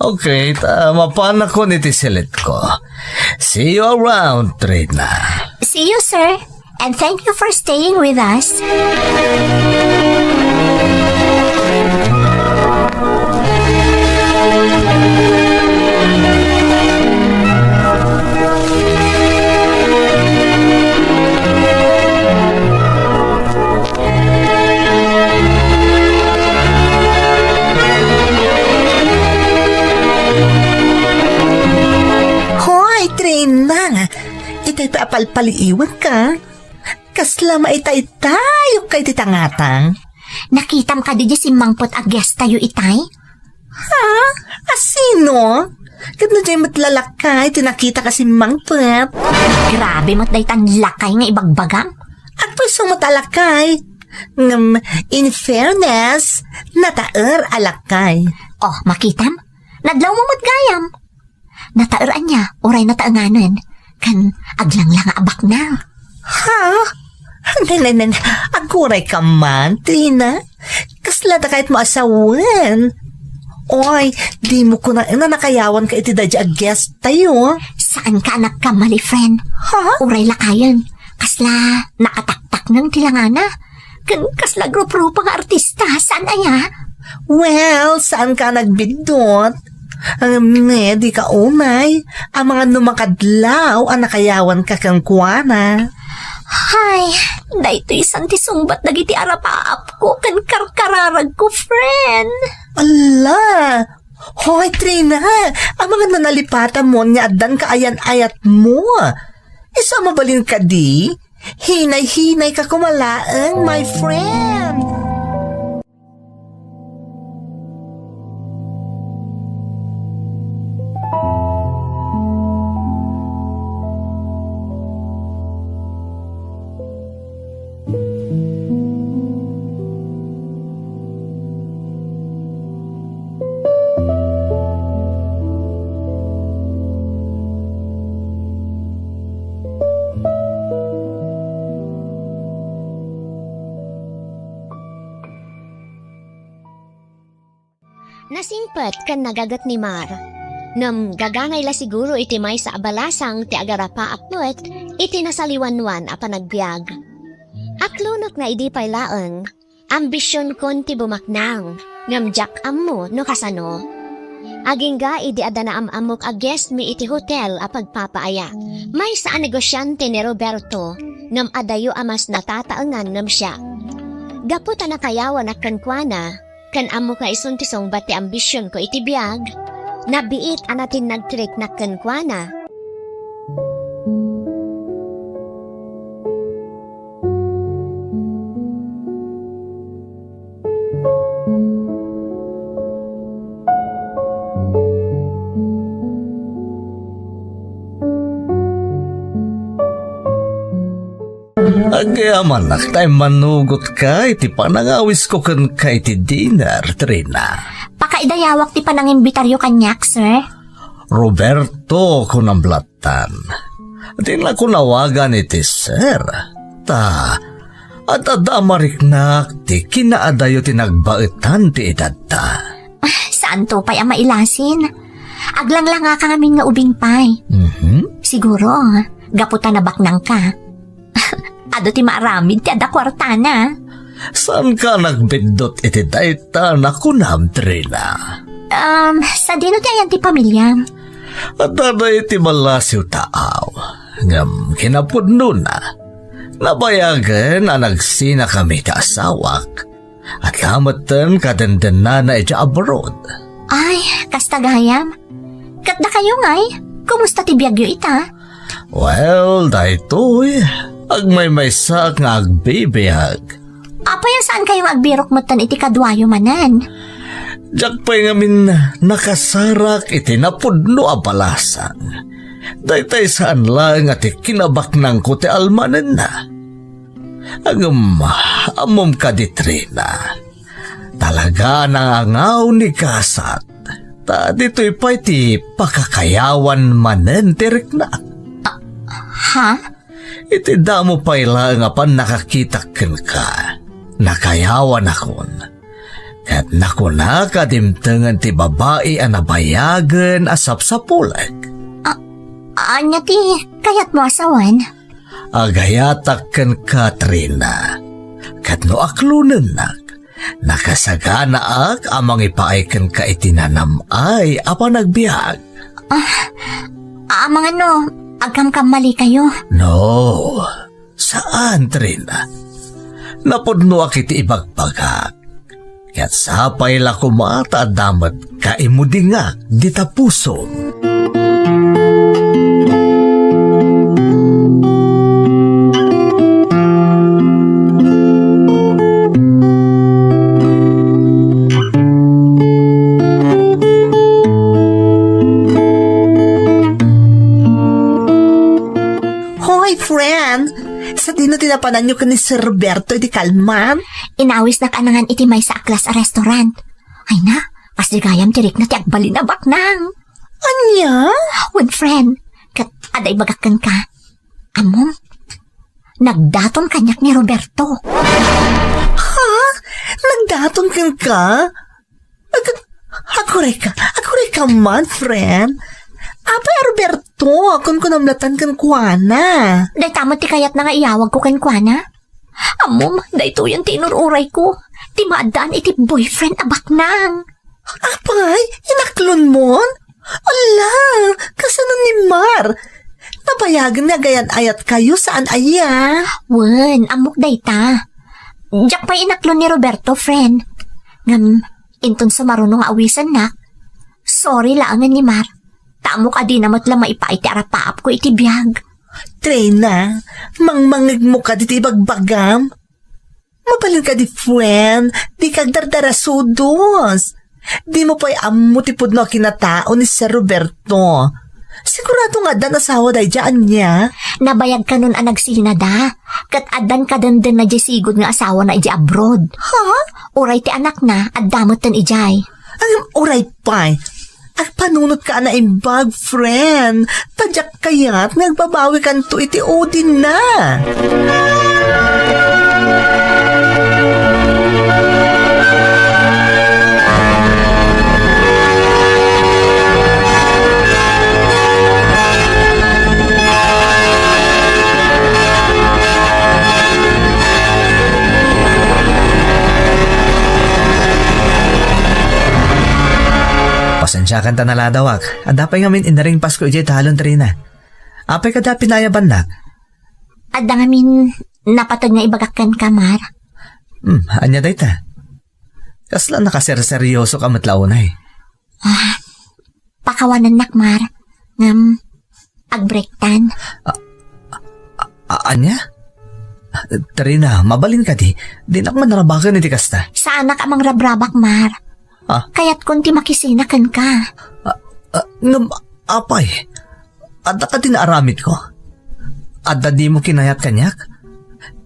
Okay, mapana ko niti silit ko. See you around, Trina. See you, sir. And thank you for staying with us. Hoy, Trina. Itay pa apalpaliiwan ka. Kasla maitay tayo kay titangatang. Nakitam ka di si Mangpot a guest tayo itay? Ha? Asino? Kadno dyan matlalakay, tinakita ka si Mangpot. Grabe mo't daytan lakay nga ibagbagang. At pwesong matalakay. In fairness, nataer alakay. Oh, makitam? Nadlaw mo mo't gayam. Nataeran niya, oray nataanganan. Kan aglang-lang abak na. Ha? Nanan, aguray ka man, Trina. Kasla na kahit mo asawan. Oy, di mo ko na nakayawan ka iti dadya a guest tayo. Saan ka nagkamali, friend? Ha? Uray lakayan. Kasla, nakataktak ng tilangana. Kan kasla grup-grupo nga artista. Saan aya? Well, saan ka nagbidot? Di ka umay. Ang mga numakadlaw ang nakayawan ka kang kuwana. Hay, dahito isang tisungbat nagiti arapaap ko kan karkararag ko, friend. Ala! Hoy, Trina! Ang mga nanalipatan mo niya adan kaayan-ayat mo. Isa mabalin ka di? Hinay-hinay ka kumalaan, my friend! Nasingpet kan nagagat ni Mar. Nam gagangay la siguro iti may sa abalasang ti agarapa apnuet iti nasaliwanwan a panagbiag. Naklunok na idi pay laeng. Ambisyon kon ti bumaknang. Ngamjak ammo no kasano. Aging ga idi ada na amok a guest mi iti hotel a pagpapaaya. May saan negosyante ni Roberto ngam adayo amas natataangan ngam siya. Gaputa na kayawan a kankwana kan amo ka isuntisong bati ambisyon ko iti biyag. Nabiit anatin nagtrik na kankwana. Agayaman nak tayo manugot ka, iti panangawis ko kan ka iti dinner, Trina. Pakaidayawak ti panangimbitaryo kanyak, sir. Roberto ko ng blatan. Di na ko nawagan iti sir. At adamariknak ti kinaadayo ti nagbaitan ti edad ta. Saan to pa'y ang mailasin? Aglang lang nga kami nga ubing pay. Siguro, gaputa na baknang ka. Ado ti maaramid ti ada kwartana. Saan ka nagbindot iti dayta na kunam, Trina? Sa dino ti ayan ti pamilya. At aday iti malasiw taaw. Ngam kinapudno na. Nabayagan na nagsina kami ti asawak. At lamatan kadendena na iti abroad. Ay, kastagayam. Kat na kayo ngay. Kumusta ti biyagyo ita? Well, daytoy. Agmay-maysa nga agbibiyag. Apay saan kayo agbirok matan iti kadwayo manan? Diyak pa'y ngamin nakasarak iti napudno a balasan. Daytay saan lang at ikinabaknang ko ti almanen na. Amom ka di Trina. Talaga nangangaw ni kasat. Ta dito'y pa'y ti pakakayawan manen tirik na. Ha? Iti damo pa'y lang apan nakakitakin ka. Nakayawan akon. Kat nakuna kadimtengan ti babae a nabayagan asap sa pulag. Anya ti, kayat mo asawan? Agayataken ka, Trina. Kat no aklunan nak. Nakasagana ak amang ipaaiken ka itinanamay apa nagbiag. Mga no, agam kamali kayo. No, saan, Trina? Napudno ak iti ibagbagak. Kat sapay la kumata damat kaimudingak di tapusom. Hoy, friend! Sa dino tinapanan nyo ka ni Sir Roberto di kalman? Inawis na kanangan iti may sa aklas a restaurant. Ay na, pasdigayam tirik na ti agbali na baknang. Anya? With friend, kat aday bagakan ka. Amom, nagdaton kanyak ni Roberto. Ha? Nagdaton ka? Ako ka man, friend. Apa Roberto, akon ko namlatan kan kuana. Day tamot ti kayat na nga iyawag ko kan kuana. Amom, day to yung tinururay ko. Ti maadaan iti boyfriend abaknang. Apay, inaklon mon? Ala, kasano ni Mar? Nabayagan na gayan ayat kayo saan aya? Wen, amok day ta. Diyak pa inaklon ni Roberto, friend. Ngam, inton sa marunong awisan na. Sorry laangan ni Mar. Tamo ka di namat lang maipaiti arapaap ko iti biyag. Trina, mangmangig mo ka diti bagbagam. Mabalin ka di friend, di kag dardarasudos. Di mo pa'y amutipod no kinatao ni Sir Roberto. Sigurado nga dan asawa day dyan niya. Nabayag ka nun ang nagsina da. Kat adan ka dandan na jesigod nga asawa na iji abroad. Ha? Uray ti anak na at damot tan ijay. Ang uray pa'y. At panunot ka na imbag, friend. Tadyak kaya't nagbabawi kan to iti Odin na. Pasensya kan tanaladawak. Adapay ngamin inaring Pasko ijay talon Trina. Apay kada pinayaban nak. Adda ngamin napatag nga ibagakan ka, Mar. Anya day ta. Kasla nakaserseryoso ka matlaunay. Pakawanan nak, Mar. Ngam, agbrektan. Anya? Trina, mabalin ka di. Di na ako manarabakan iti kasta. Saan ka mang rabrabak, Mar? Kaya't kunti makisinakan ka. Apay. Adda ka tinaaramid ko. Adda di mo kinayat kanyak.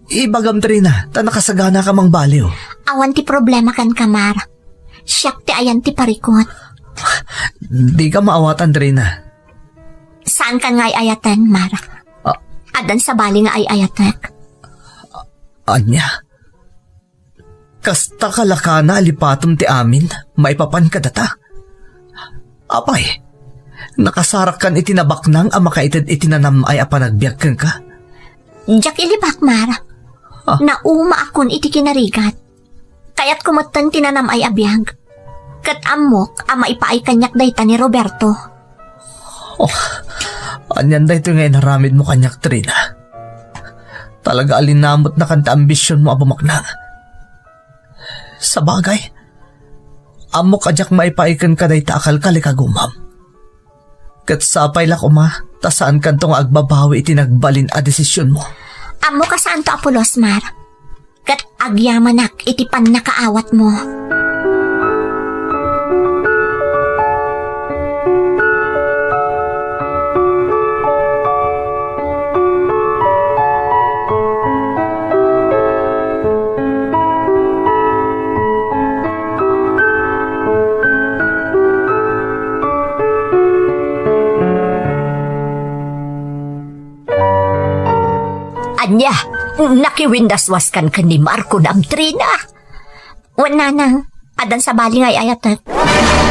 Ibagam Trina, ta nakasagana ka mang baliw. Awan ti problema kan ka, Mar. Siyak ti ayan ti parikot. Di ka maawatan Trina. Saan ka nga ayatan, Mar? Adan sa bali nga ayatek. Anya? Kasta kalaka na alipatom ti amin, maipapan ka data. Apay, nakasarak kan itinabak nang ama kaitid itinanam ay apanagbiag kang ka. Diyak ilibak, Mar. Nauma akon iti kinarigat. Kaya't kumatan tinanam ay abiyag. Kat amok, ama ipaay kanyak dayta ni Roberto. Anyan da ito ngayon haramid mo kanyak Trina. Talaga alinamot na kanta ambisyon mo abumaknang. Sa bagay, amok ajak maipaikan ka day taakal kalikagumam. Kat sapay lak tasaan kantong agbabawi itinagbalin a desisyon mo. Amo ka saan to Apolos, Mar? Kat agyamanak itipan na kaawat mo. Anya, nakiwindaswas kan ni Marco ng Trina. Wana nang, adan sa bali ngay ayatek.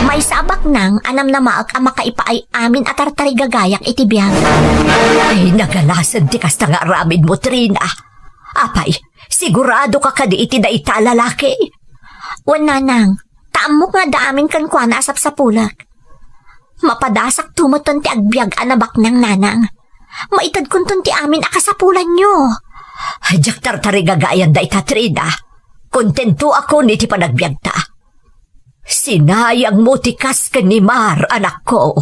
May sabak nang anam na maag ang makaipaay amin at tartarigagayak itibiyang. Ay, nagalasan ti kasta nga aramid mo, Trina. Apay, sigurado ka kadi iti da italalaki. Wana nang, taamok nga daamin kan kwa na asap sa pulak. Mapadasak tumuton ti agbyag anabak ng nanang. Maitad kuntun ti amin akasapulan nyo. Ajak tartarigagayan da ita, Trina. Kontento ako ni ti panagbiag ta. Sinayang mo tikas ka ni Mar, anak ko.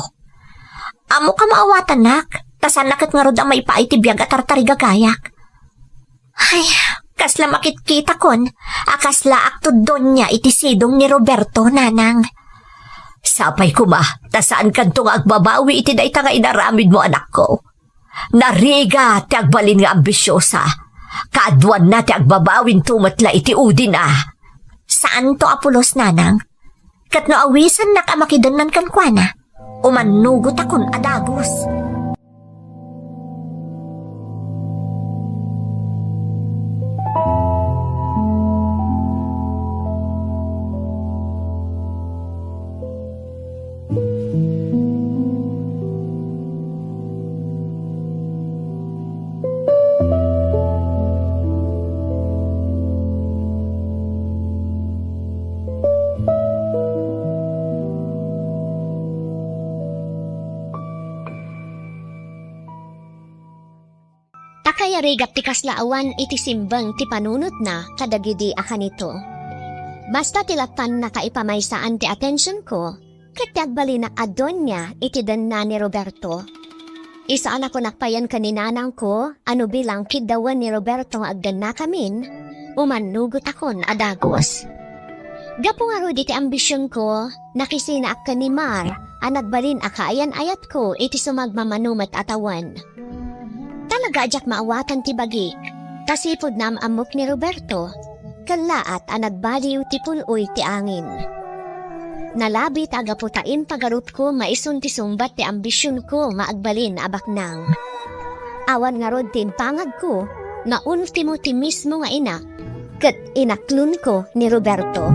Amo ka maawatan, nak. Tasan nakit nga rod ang may paitibiyag at tartarigagayak. Ay, kasla makitkita kon. Akasla akto doon niya itisidong ni Roberto, nanang. Sapay ko ma, tasaan kanto nga agbabawi iti da ita nga inaramid mo, anak ko. Nariga ti agbalin nga ambisyosa. Kaadwan na ti agbabawin tumatla iti udin Saan to Apolos, nanang? Kat no awisan na kamakidanan kan kwa umanugot akon adagos. Kaya rigap ti kaslaawan iti simbang ti panunot na kadagidi akanito. Basta tilatan na kaipamaysaan ti atensyon ko, katiagbali na adon niya iti dan na ni Roberto. Isaan ako nakpayan kaninanang ko, ano bilang kidawan ni Roberto agdan na kamin, umanugot akon adagos. Gapo nga ro iti ambisyon ko, nakisina ak ni Mar, anagbalin akaayan ayat ko iti sumagmamanumat atawan. Talaga ajak maawatan ti bagik, kasipod nam amok ni Roberto, kalaat anagbaliw ti puloy ti angin. Nalabit agaputain pagarup ko maisun ti sumbat ti ambisyon ko maagbalin abaknang. Awan nga rod timpangag ko, na ultimo ti mismo nga ina, kat inaklun ko ni Roberto.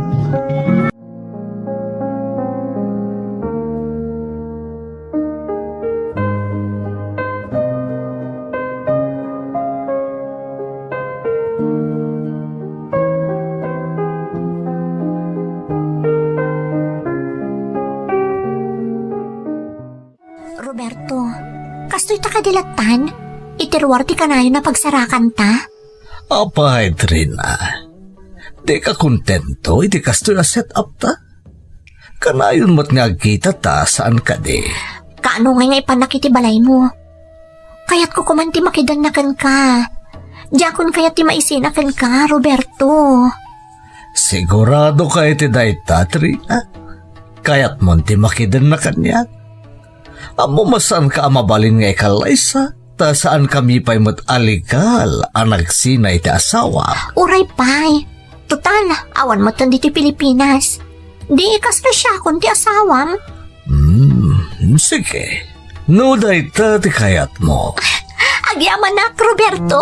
Kastoy ta kadilatan? Itirwar ti kanayon na pagsarakan ta? Apay, Trina. Di ka kontento, iti kastoy a set up ta? Kanayon mo't nga kita ta saan ka di. Kaano nga ipanakiti balay mo? Kaya't ko kumanti makidanakan ka. Diyakon kaya ti maisinakan ka, Roberto. Sigurado ka iti dayta, Trina. Kaya't mo ti makidan na kanya. Amo masan ka amabalin nga ikalaysa, ta saan kami pa'y mo't aligal ang nagsinay ti asawa. Uray pay. Total, awan mo tandi ti Pilipinas. Di ikas na siya kundi asawam. Sige. No dayta ti kayat mo. Agyaman na, Roberto.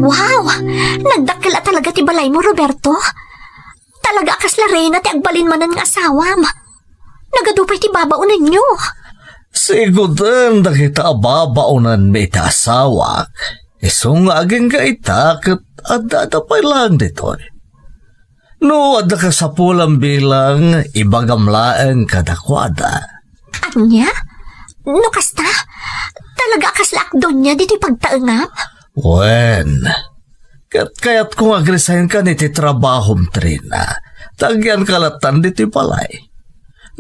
Wow! Nagdakila talaga ti balay mo, Roberto. Talaga akas la reyna ti agbalin manan nga asawam. Nagadupay ti babaunan nyo. Sigudan da kita babaunan may ta asawak. Isong aging kaitakot at datapay lang dito. No, ada ka sa pulang bilang ibagamlaan kadakwada. Anya? No kasta? Talaga akas lakdon niya dito pagtaengam? Wen, kaya't kung agresign ka niti trabahom, Trina, tagyan kalatan diti palay.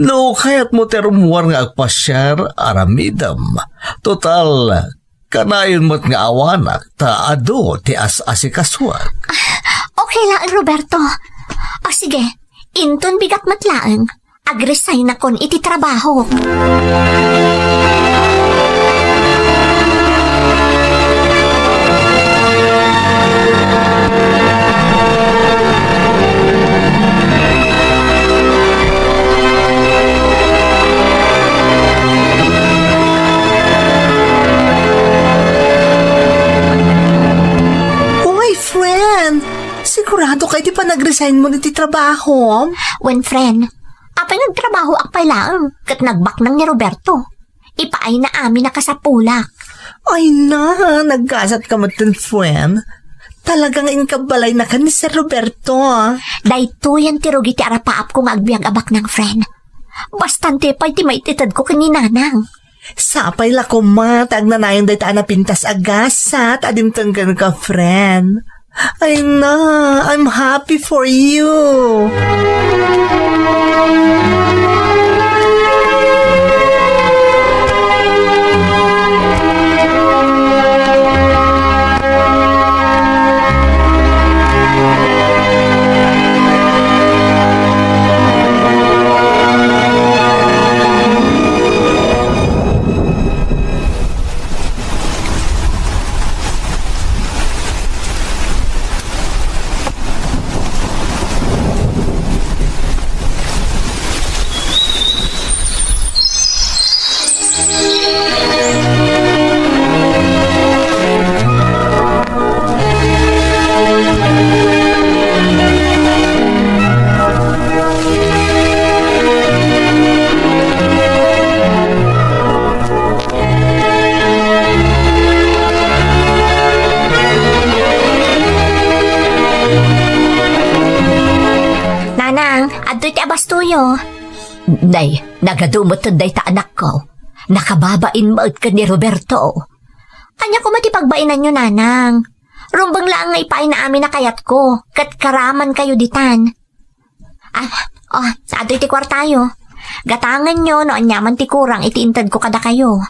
No, kaya't mo terumuar nga agpasyar aramidam. Total, kanayon mo't nga awanak, taado ti as-asikaswag. Okay lang, Roberto. O sige, inton bigat matlaang. Agresign na kon iti trabaho. Sigurado kayo di pa nag-resign mo niti trabaho? When friend, apay nagtrabaho akpay lang, kat nagbak nang ni Roberto. Ipaay na amin na kasapulak. Ay na, nagkasat ka matin, friend. Talagang inkabalay na ka ni Sir Roberto. Dahito yan tirugi ti arapaap kong agbiag abak ng friend. Bastante pa'y ti maititad ko kaninanang. Sapay la ko matag na nayon dahi taan na pintas agasat adimtanggan ka, friend. Ay na, I'm happy for you. Bastuyo. Nay, nagadumot day ta anak ko. Nakababain maut ka ni Roberto. Kanya ko matipagbainan nyo, nanang. Rumbang lang nga ipain na amin na kayat ko. Kat karaman kayo ditan. Sa ato iti kwartayo. Gatangan nyo no anyaman ti kurang itiintad ko kada kayo.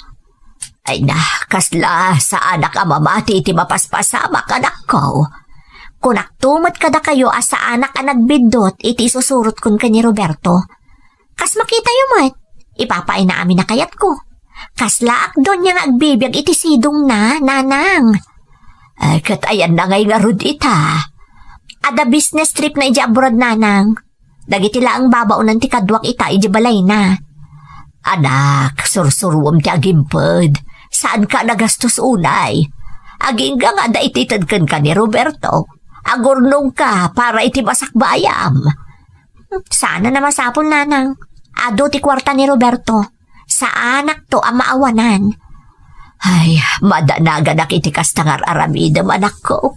Ay na, kasla sa anak amamati iti mapaspasama anak ko. Kunak tumat kada kayo asa anak ang nagbidot iti susurot kun ka ni Roberto. Kas makita yung mat, ipapain na amin na kayat ko. Kas laak doon niya agbibiyag iti sidong na, nanang. Ay, katayan na ngay nga rud ita. Ada business trip na iji abroad, nanang. Dagiti laang babaunan ti kadwak ita iji balay na. Anak, sursuruam ti agimpod. Saan ka nagastos unay? Aging nga da ititad kan ka ni Roberto. Agurnong ka para iti masakbayam. Sana na masapol, nanang. Ado ti kwarta ni Roberto. Sa anak to ang maawanan. Ay, madanaga na kiti kastangar aramidam anak ko.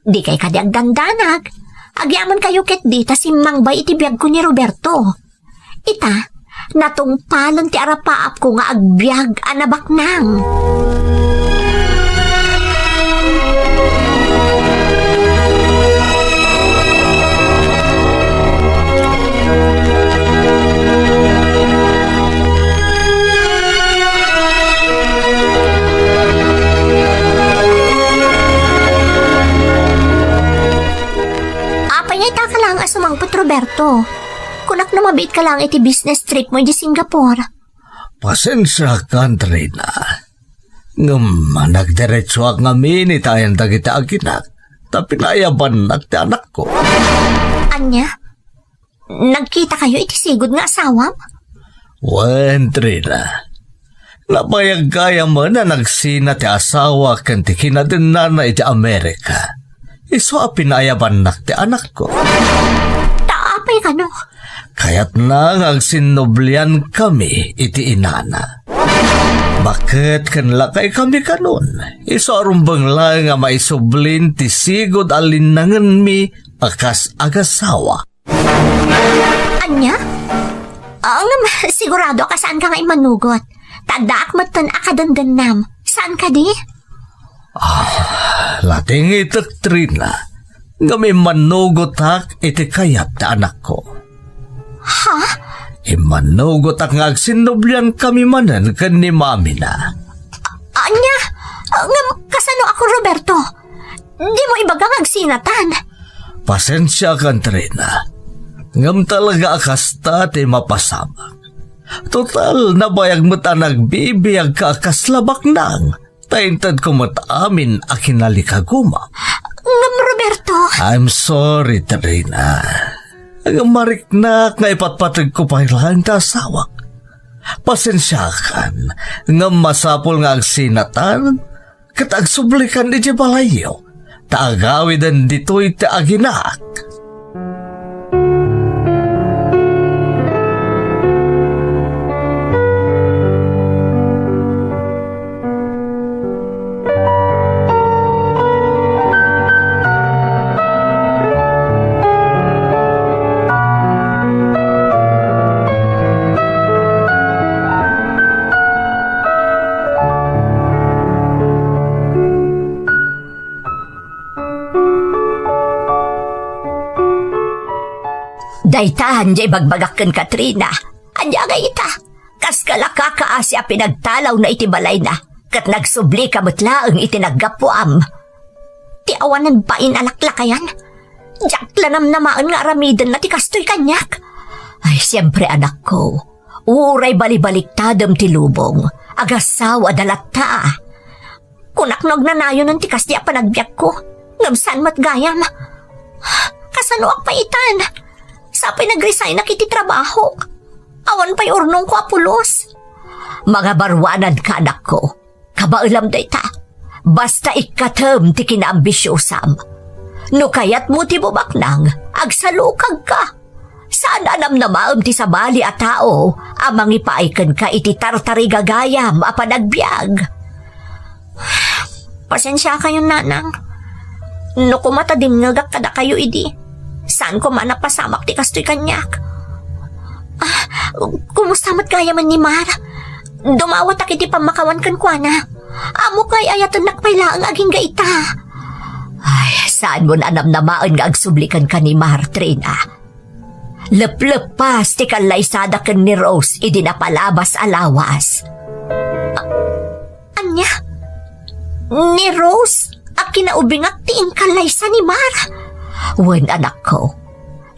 Di kay kadyag dandanag. Agyaman kayo ket dita si Mangbay iti biyag ko ni Roberto. Ita, natungpalan ti arapaap ko nga agbyag anabak nang. Sumangpot Roberto. Kunak na mabit ka lang iti business trip mo di Singapore. Pasensya ka, Trina. Nagdiretso ang amin itayan dagita aginak. Tapi nayaban ti anak ko. Anya? Nagkita kayo iti sigod nga asawam? Wen, Trina. Nabayag kaya mo na nagsina ti asawa kan ti kinadin na iti Amerika. Iso a pinayaban ti anak ko. Taapay ka no? Kaya't na agsinublian kami iti inana. Bakit kanlakay kami kanon? Iso arumbang lang nga maisublin ti sigod alinangan mi akas agasawa. Anya? Sigurado ka saan ka nga imanugot. Tadaak matan akadandanam. Saan ka di? Lating itak, Trina. Nga may manugot hak iti kayat na anak ko. Ha? Imanugot ak nga agsinublian kami manan kan ni mami na. Anya? Kasano ako, Roberto? Di mo ibagang agsinatan. Pasensya ka, Trina. Ngam talaga akasta ti mapasama. Total, nabayag mo ta nagbibiyag ka akaslabak nang. Taintad ko mataamin akinalika-guma. Roberto. I'm sorry, Trina. Ang mariknak nga ipatpatag ko pa ilang tasawak. Pasensyakan nga masapol nga agsinatan kat agsublikan di balayo. Taagawidan dito'y taaginak. Daytahan jay bagbagakken Katrina. Anya nga ita. Kas kalaka kaasya pinagtalaw na iti balay na. Kat nagsubli kamutlaang iti naggapuam. Ti awanan ba inalaklakayan? Diyak lanam namaan nga aramidan na ti kastoy kanyak. Ay, siyempre anak ko. Uray balibaliktadam ti lubong. Agasawa dalata. Kunaknog na nayo ng tikas di panagbiyak ko. Ngamsan matgayam. Kasano ak paitan? Sapay nag-resign na kiti trabaho. Awan pa'y urnong ko apulos. Mga barwanan ka anak ko. Kabailam da ita. Basta ikatem ti kinaambisyosam. No kayat mo ti bubaknang, agsalukag ka. Saan anam na maam ti sabali a tao, amang ipaikan ka iti tartari gagayam a panagbiag. Pasensya kayo, nanang. No kumatadim ngagak kada kayo idi. Saan ko man napasamak ti kastoy kanyak? Kumusta mat kaya man ni Mar? Dumawat ak iti pamakawan kan kwa na. Amo kay ayatan nakpailaang aging gaita. Ay, saan mo na anam-namaan nga agsublikan ka ni Mar, Trina? Lep-lep pas ti kalaysada kan ni Rose idi napalabas alawas. Anya? Ni Rose? Ak kinaubing ak tiing kalaysa ni Mar? Wen anak ko,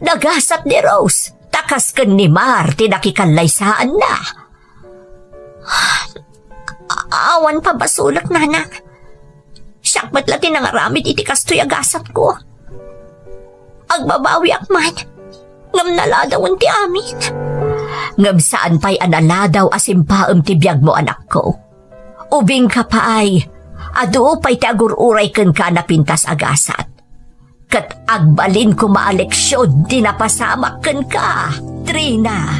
nagasat ni Rose, takas kan ni Mar, tinakikalaysaan na. Awan pa basulak, nanang. Siyak ba't lati nangaramid iti kastoy agasat ko? Agbabawi akman, ngam naladawan ti amin. Ngam saan pa'y analadaw asimpaam ti biyag mo anak ko. Ubing ka pa ay, adu pa'y ti agururay kan ka na pintas agasat. Kat agbalin ko maaleksyon, di napasamak kan ka, Trina.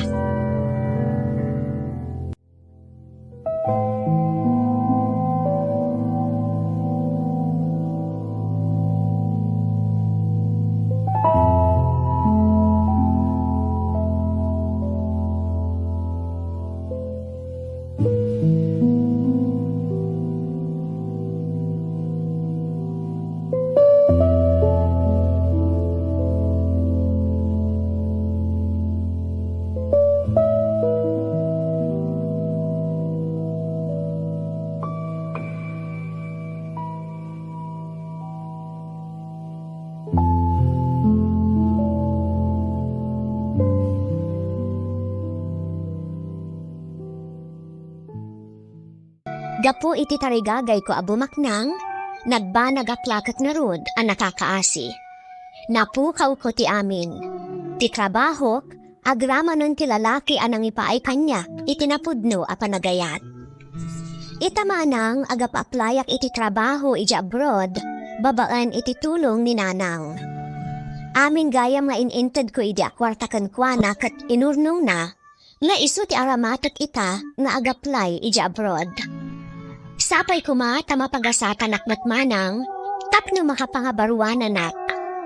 Gapo iti tarigagay ko abumaknang, nagbanag aklakat na rod ang nakakaasi. Napukaw ko ti amin. Ti trabahok, agramanon ti lalaki anang ipaay kanya, itinapudno a panagayat. Itamanang agap-aplayak iti trabaho iti abroad, babaan iti tulong ni nanang. Amin gayam nga ininted ko iti akwartakan kwa na kat inurnong na, nga iso ti aramatak ita nga agaplay iti abroad. Sapay kuma tama pagasatan akmat manang, tapno makapangabaruan anak,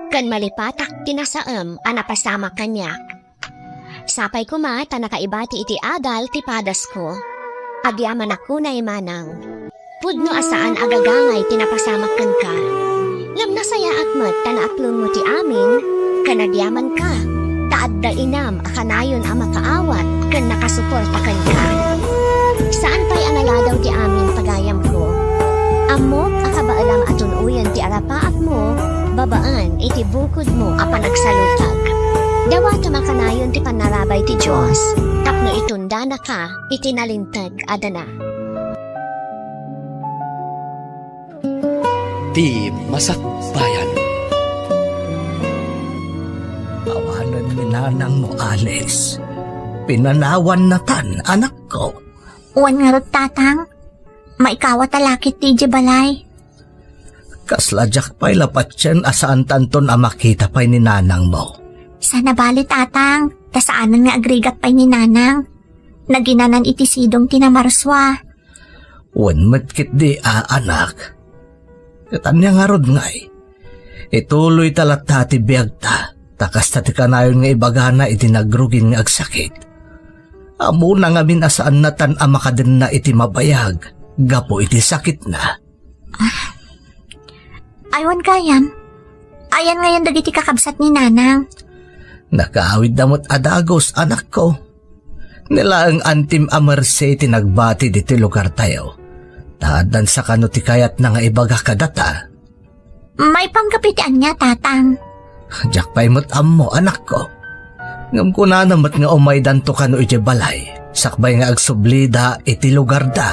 kan malipatak tinasaam anapasama kanya. Sapay kuma tanakaibati iti adal ti padas ko, agyaman ako na imanang. Pudno asaan agagangay tinapasamak ka. Ngam nasaya akmat tanaaplon mo ti amin, kanagyaman ka. Taad da inam akanayon ang makaawat kan nakasuporta kanya. Saan pa'y analadaw ti amin pagayam ko? Amok akabaalam aton uyan ti arapaak mo, babaan iti bukod mo a panagsalutag. Dawa tamakanayon ti panarabay ti Diyos, tapno itunda na ka, itinalintag adana. Ti Masakbayan. Tawanan ni nanang mo, Alice. Pinanawan na tan, anak ko. Uwan nga rod, tatang. Maikawa talakit ti balay. Kasladyak pa'y lapat yan asaan tanton a makita pa'y ni nanang mo. Sana bali, tatang. Kasaanan nga agrigat pa'y ni nanang. Naginanan iti sidong tinamarswa. Wan matkit di anak. Katanya nga rod nga'y. Ituloy talat ti biyag ta. Takas tati kanayon nga ibagana iti nagrugin nga agsakit. Amo na nga minasaan natan a makadin na iti mabayag. Gapo iti sakit na. Aywan kayam. Ayan ngayon dagiti kakabsat ni nanang. Nakaawid damot adagos, anak ko. Nila ang antim amarse tinagbati diti lugar tayo. Taadan sa kano ti kayat na nga ibaga kadata. May panggapitian niya, tatang. Diyak pa'y mutam mo, anak ko. Ngam ko na namat nga umay danto kano iti balay. Sakbay nga agsublida iti lugar da.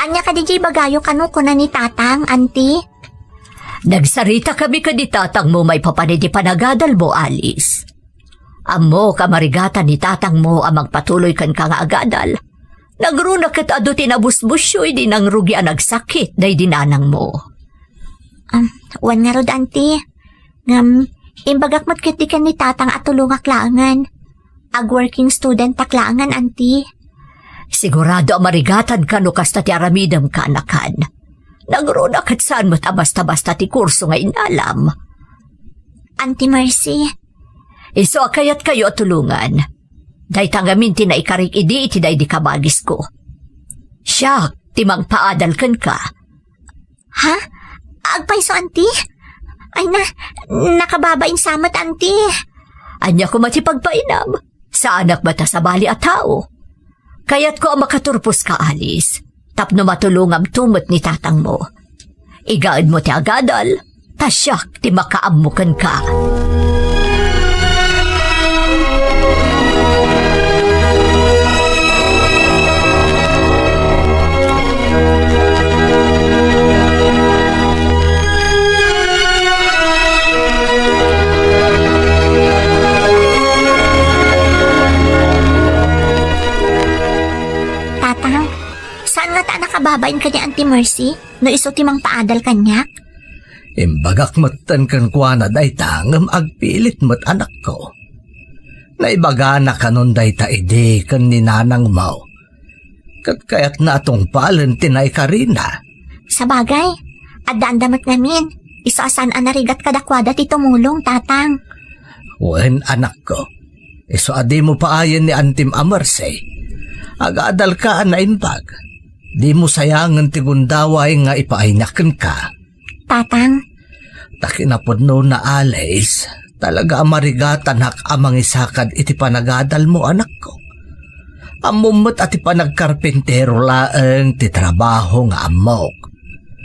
Anya ka DJ bagayo kanu kuna ni tatang, auntie? Nagsarita kami ka di tatang mo may papanidi panagadal mo, Alice. Amo kamarigatan ni tatang mo amang patuloy kan ka nga agadal. Nagrunak kat ado tinabusbusyoy di nang rugi ang nagsakit day dinanang mo. Wan nga rod, auntie. Ngam, imbagak matkiti ka ni tatang at tulungak laangan. Ag-working student taklaangan, auntie. Sigurado marigatan ka no kasta ti aramidam ka anakan. Nagrunak at saan mo't basta-basta ti kurso nga inalam. Auntie Mercy. Iso kayat kayo at tulungan. Day tangamin ti na ikarik idi iti day di kabagis ko. Siya, timang paadal kan ka. Ha? Agpaiso, auntie? Ay na, nakababain samat, auntie. Anya ko matipagpainam. Sa anak bata sa bali at tao. Kaya't ko ang makaturpos ka, Alice. Tapno matulungam tumot ni tatang mo. Igaad mo ti agadal, tasyak ti makaamukan ka. Nakababain ka ni Auntie Mercy no iso timang paadal kanyak? Imbagak matan kan kuana day tangam agpilit mat anak ko. Naibaga na kanon day ta ide kan ninanang mau. Kat kayat na atong palan tinay karina. Sa bagay, adaan damat namin. Iso asan anarigat kadakwada ti tumulong, tatang. Wen anak ko. Iso adi mo paayan ni Antim Amarse. Agadal ka na imbag. Di mo sayangan ti gundaway nga ipaaynakan ka. Tatang, Takinapod no na Alice, talaga marigatan hak amang isakad iti panagadal mo anak ko. Amumot at ipanagkarpintero laeng ti trabaho nga amok.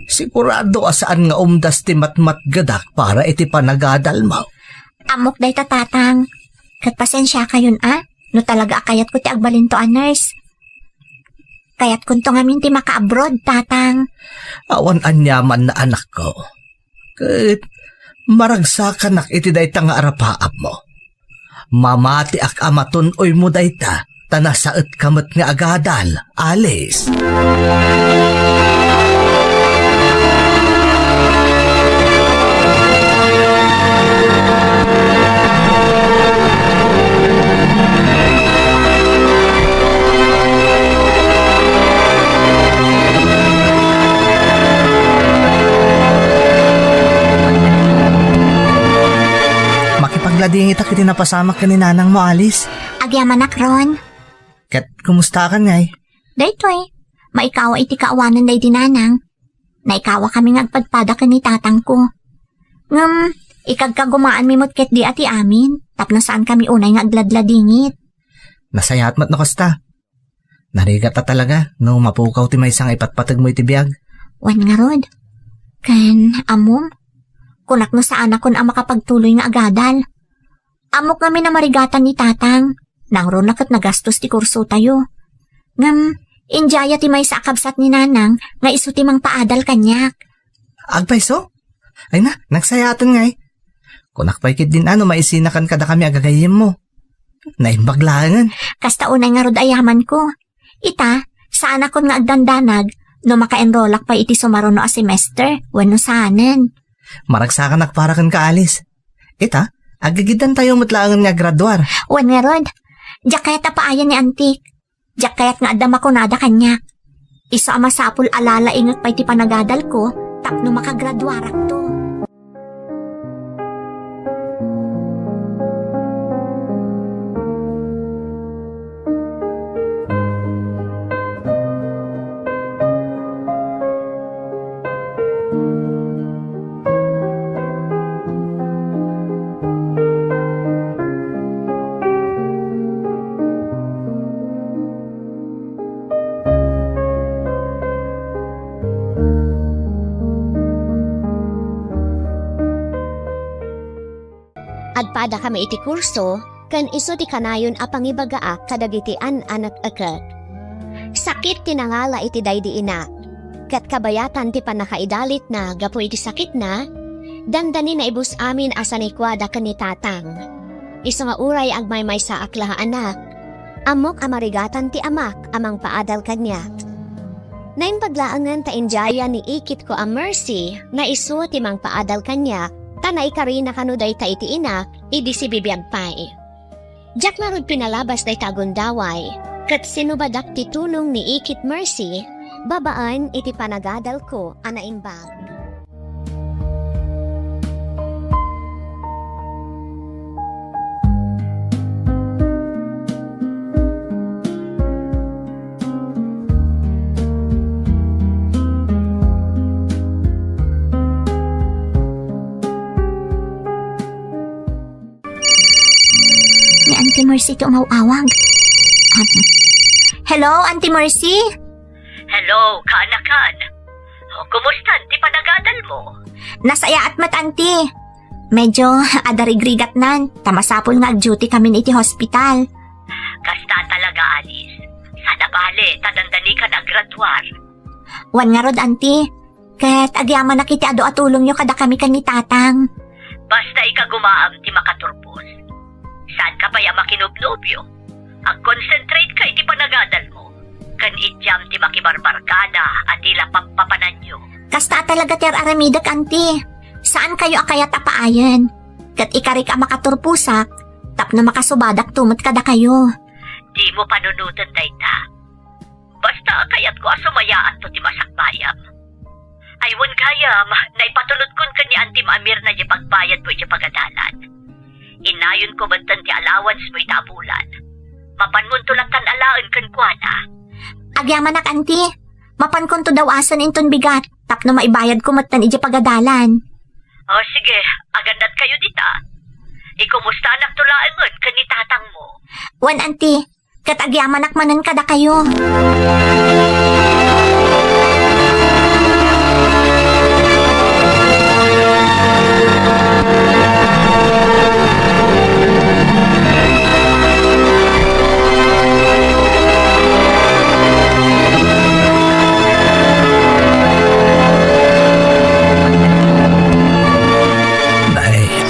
Sigurado asaan nga umdas ti matmatgadak para iti panagadal mo. Amok day tatang. Kat pasensya kayon no talaga akayat ko ti agbalin to a nurse. Kayat kun to ngamin ti maka-abroad, tatang. Awan anyaman na anak ko. Kat maragsakan nak iti dayta nga arapaap mo. Mamati ak amaton oy mo dayta, tanasaet kamot nga agadal, Alice. Makipagladingit ak iti napasamak ka ni nanang mo, Alice. Agyaman nak ron. Kat kumusta ka ngay? Daytoy, maikawa iti kaawanan day dinanang. Naikawa kami ngagpadpada ka ni tatang ko. Ikagkagumaan mi mot ket di ati amin. Tapno saan kami unay nga agladladingit. Nasayat mat no kasta. Narigat ta talaga no mapukaw ti may isang ipatpatag mo iti biyag. Wan nga rod. Kan amom, kunak no saan akon ang makapagtuloy nga agadal. Amok kami na marigatan ni tatang. Nang ron nakat nagastos ti kurso tayo. Injaya ti may sa akabsat ni nanang nga isu ti mang paadal kanyak. Agpaiso? Ay na, nagsayatan ngay. Kunak paikit din maisinakan kada kami agagayim mo. Naimbaglangan. Kasta unay nga rod ayaman ko. Ita, saan akon nga agdandanag no maka-enrollak pa iti sumaruno a semester wenno saanen. Maragsakan nakparakan ka, Alice. Ita, agagidan tayo matlaangan nga graduar. Wan nga rod, diyak kayat apaayan ni Antik. Diyak kayat nga adama ko nada kanya. Iso ama sapul alala ingat pa iti panagadal ko, tapno makagraduarak to. Adpada kami iti kurso, kan iso ti kanayon a pangibagaak kadagitian anak akak. Sakit tinangala iti daydi ina. Kat kabayatan ti panakaidalit na gapo iti sakit na, dandani na ibus amin asa ni kwada kan ni tatang. Iso nga uray agmay sa aklaha anak. Amok amarigatan ti amak amang paadal kanya. Nain paglaangan ta injaya ni ikit ko a Mercy na iso ti mang paadal kanya. Tanay ka rin nakanuday ta iti ina, idi si bibiyag pay. Diyak marud pinalabas day tagundaway, kat sinubadak ti tunong ni Ikit Mercy, babaan iti panagadal ko anaimbag. Auntie Mercy ito umawawag. Hello, Auntie Mercy? Hello, kaanakan. Kumusta ti panagadal mo? Nasaya at mat, Auntie. Medyo adarigrigat nan. Tamasapol nga ag-duty kami iti hospital. Kasta talaga, Alice. Sana bale, tadandani ka na graduar. Wan nga rod, Auntie. Ket agyaman na kiti ado atulong nyo kada kami kan ni tatang. Basta ikagumaam ti makaturpos. Saan ka pa ya makinubnubyo? Ang concentrate ka iti panagadal mo. Kan ityam ti makibarbarkada at ila pampapananyo. Kasta talaga ti aramidak, Auntie. Saan kayo akayat apaayan? Kat ikarik a makaturpusak, tapno makasubadak tumot kada kayo. Di mo panunutan dayta. Basta kayat ko asumayaan to ti masakbayam. Aywan kayam, naipatulod kun ka ni Auntie Amir na di pagbayad mo iti pagadalan. Inayon ko bantan ti allowance mo itabulan. Mapanmuntulatan alaan kan kuana. Agyaman nak, Auntie. Mapan kon to daw asan inton bigat, tapno maibayad ko matan iti pagadalan. O sige, agandat kayo dita. Ikumusta anak tulaangon kani tatang mo? Wan, auntie. Katagyaman akmanan kada kayo.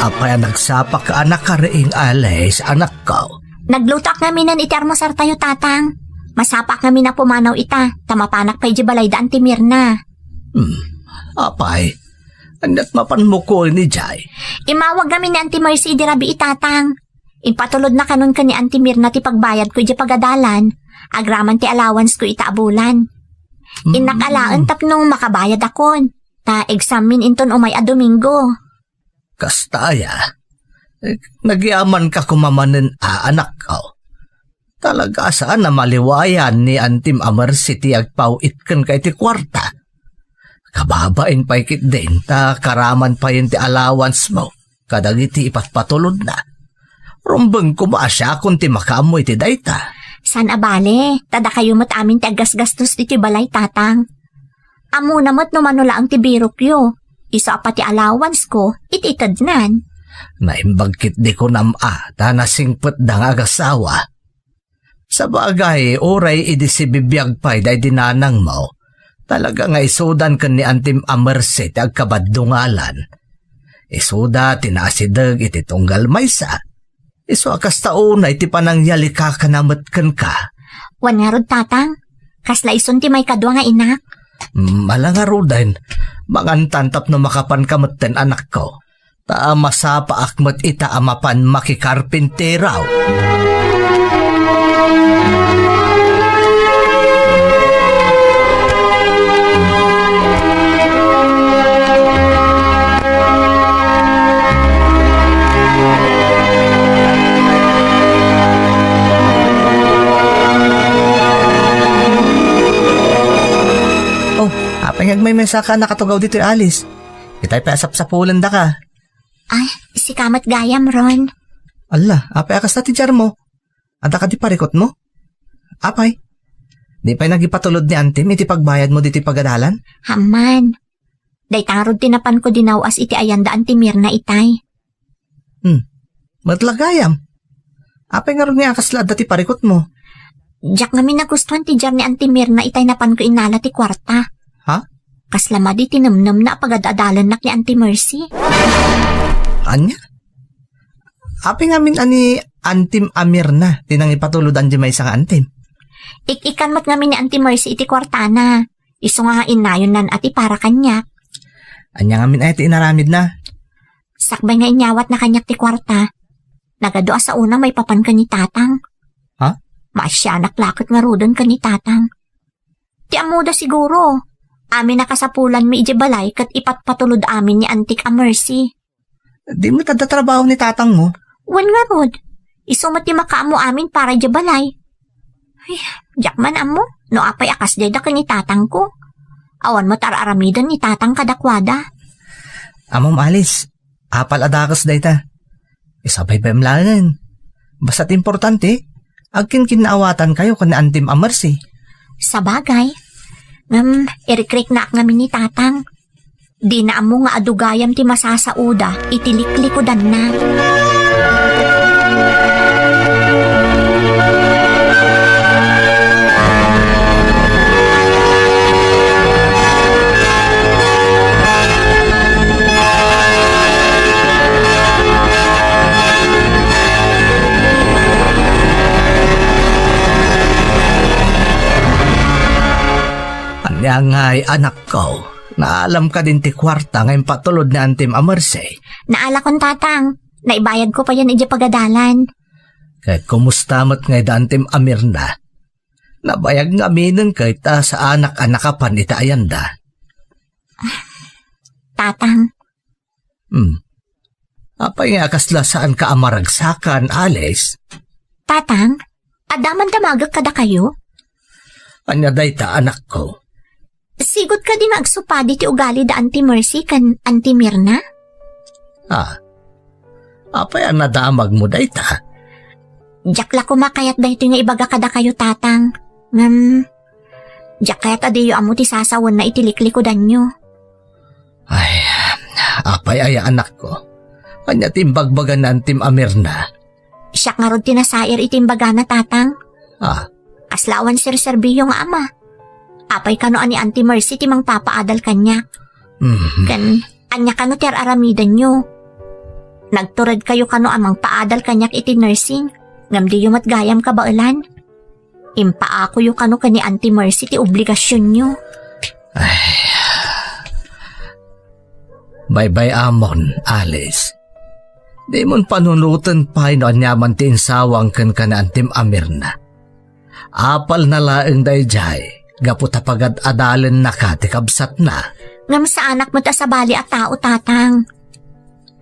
Apay nagsapak ka anak ka riing alay sa anak ko. Naglutak ngamin nan itermosar tayo, tatang. Masapak ngamin na pumanaw ita. Tamapanak pa'y jibalay da Auntie Mirna. Apay, anat mapanmukol ni Jai. Imawag ngamin ni Auntie Mercy dirabi itatang. Impatulod na kanon ka ni Auntie Mirna ti pagbayad ko di pagadalan. Agraman ti allowance ko itabulan. Inakalaan tapnong makabayad akon. Ta examin inton umay a Domingo. Kastaya, nagyaman ka kumamanin anak ko. Talaga saan na maliwayan ni Antim Mercy ti agpawit kan kay ti kwarta. Kababain pa ikit din, ta karaman pa yun ti allowance mo. Kadagiti ipatpatulod na. Rumbeng kumasya kung ti makamoy ti dayta. San abale, tada kayo mat amin ti agasgastos ti balay, tatang. Amo na mat no manula ang ti birokyo. Isa pa ti allowance ko, ititad nan. Naimbagkit di ko ta nasingpet da nga agasawa. Sa bagay, oray idisibibiyag pa'y day dinanang mo. Talaga nga isudan ka ni Antim Mercy ti agkabadungalan. Isuda tinasidag iti tunggal maysa. Isu akas taon iti panangyali ka kanamatkan ka. Wan nga rod, tatang. Kasla ison ti may kadwa nga inak. Malangaro din. Mangantantap no makapan kamutten anak ko. Taama sa paakmat ita amapan makikarpinteraw. Pangag may mesa ka nakatugaw dito Alice. Itay pa asap-sapulan da ka. Ay, si kamat gayam, Ron. Ala, apay akas na ti jar mo. Anta ka di parikot mo? Apay, di pa'y nagipatulod ni Antim iti pagbayad mo diti pagadalan? Haman. Daytarod tinapan ko dinawas iti ayanda Auntie Mirna itay. Matlagayam. Apay nga rin nga akas lada ti parikot mo. Diyak ngamin nagustuhan ti jar ni Auntie Mirna itay napan ko inala ti kwarta. Ha? Kaslama di tinamnam na pagadadalan nak ni Auntie Mercy. Anya? Apay ngamin ani Antim Mirna tinang ipatulodan di may isang Antim. Ikan mat ngamin ni Auntie Mercy iti kwartana. Iso nga inayon nan ati para kanyak. Anya ngamin ay iti inaramid na. Sakbay nga inyawat na kanyak ti kwarta. Nagadoa sa unang may papan ka ni tatang. Ha? Maasyanak lakot nga rudan ka ni tatang. Ti amuda siguro. Amin nakasapulan mi ijibalay kat ipatpatulod amin ni Antik Mercy. Di mo tadatrabaho ni tatang mo? Wan nga rod. Isumat ti makaamo amin para ijibalay. Ay, jakman amo. No apay akas jay da ka ni tatang ko. Awan mo tararamidan ni tatang kadakwada. Amom Alice, apal adakas day ta. Isabay ba imlangan? Basta't importante, agkin kinaawatan kayo kan Antim Mercy. Sa bagay. Irikrik na ak ngamin ni tatang. Di na amo nga adugayam ti masasauda, itiliklikodan na. Anya nga'y anak ko, naalam ka din ti kwarta ngayon patulod ni Antim Mercy. Naala kon tatang, naibayad ko pa yan iji pagadalan. Kahit kumusta mat ngay da Antim Mirna, nabayag nga aminin kay ta sa anak-anak kapan ita ayanda. Tatang, Apay nga kasla saan ka amaragsakan, Alice? tatang, adaman damagak kada kayo? Anya day ta anak ko. Sigot ka din agsupadi ti ugali da Auntie Mercy kan Auntie Mirna? Apay ang nadamag mo dayta? Jakla kumakayat dahito nga ibaga kada kayo tatang. Jak kayat adiyo amo ti sasawan na itiliklikod nyo. Ay, apay ay anak ko. Kanya timbagbagan na ang Tim Amirna. Siyak nga rod tinasair itimbaga na tatang. Kaslawan sir-serbiyo nga ama. Apay kano ani Auntie Mercy timang papaadal kanya. Kan, anya kano ti aramidan nyo. Nagturad kayo kano amang paadal kanyak iti nursing. Ngam di yung matgayam ka baulan. Impaako yung kano ka ni Auntie Mercy ti obligasyon nyo. Ay. Bye-bye amon, Alice. Di mon panunutan pa no anyaman ti insawang kan na Tim Amirna. Apal na laeng dayjay, gaputa pagad adalan na ka ti kabsat na. Ngam sa anak mo ta sa bali at tao tatang.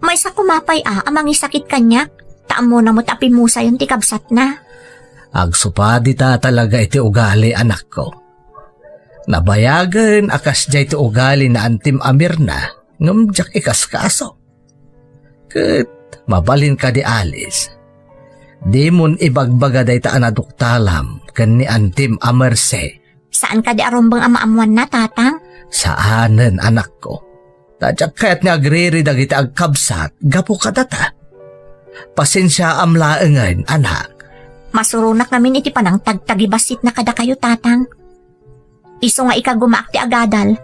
May sa kumapay amang isakit kanyak. Taan mo na mo't apimusa yung tikabsat na. Agsupadi ta talaga iti ugali anak ko. Nabayagan akas jay iti ugali na Antim Amirna ngam jak ikas kaso. Ket mabalin ka di Alice. Di mon ibagbaga day ta anaduktalam ken ni Antim Amerse. Saan ka di arombang amaamuan na tatang? Saanen anak ko. Tadyak kayat nga agriri dagiti agkabsat gapo kadata. Pasensya amlaengan, anak. Masurunak namin iti panang tagtagibasit na kada kayo tatang. Iso nga ikagumaak ti agadal.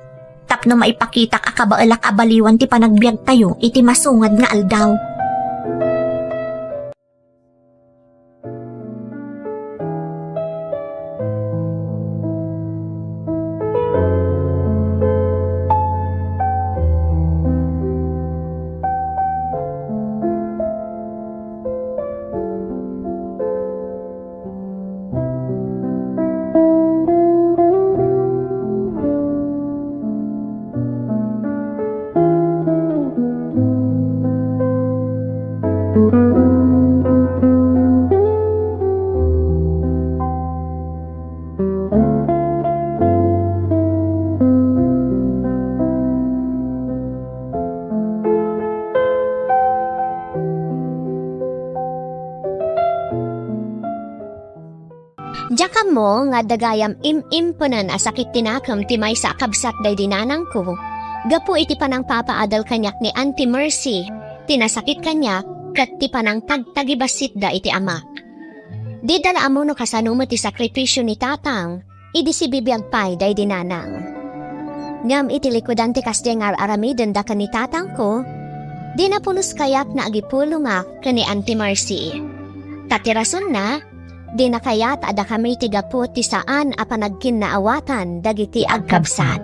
Tapno maipakitak akabaelak abaliwan ti panagbiag tayo iti masungad nga aldaw. Diyaka mo nga dagayam impunan asakit tinakam ti may sa kabsat day dinanang ko. Gapu iti panang papaadal kanyak ni Auntie Mercy. Tinasakit kanyak kat ti panang tagtagibasit da iti ama. Di dala amo no kasano mo ti sakripisyo ni tatang. Idi si bibiyag pay day dinanang. Ngam iti likodan ti kasdengar aramiden da ni tatang ko. Di na pulos kayak na agipulo nga kani Auntie Mercy. Tatirason na. Di na kaya't ada kami tigapot ti saan apanagkin na awatan dagiti agkabsat.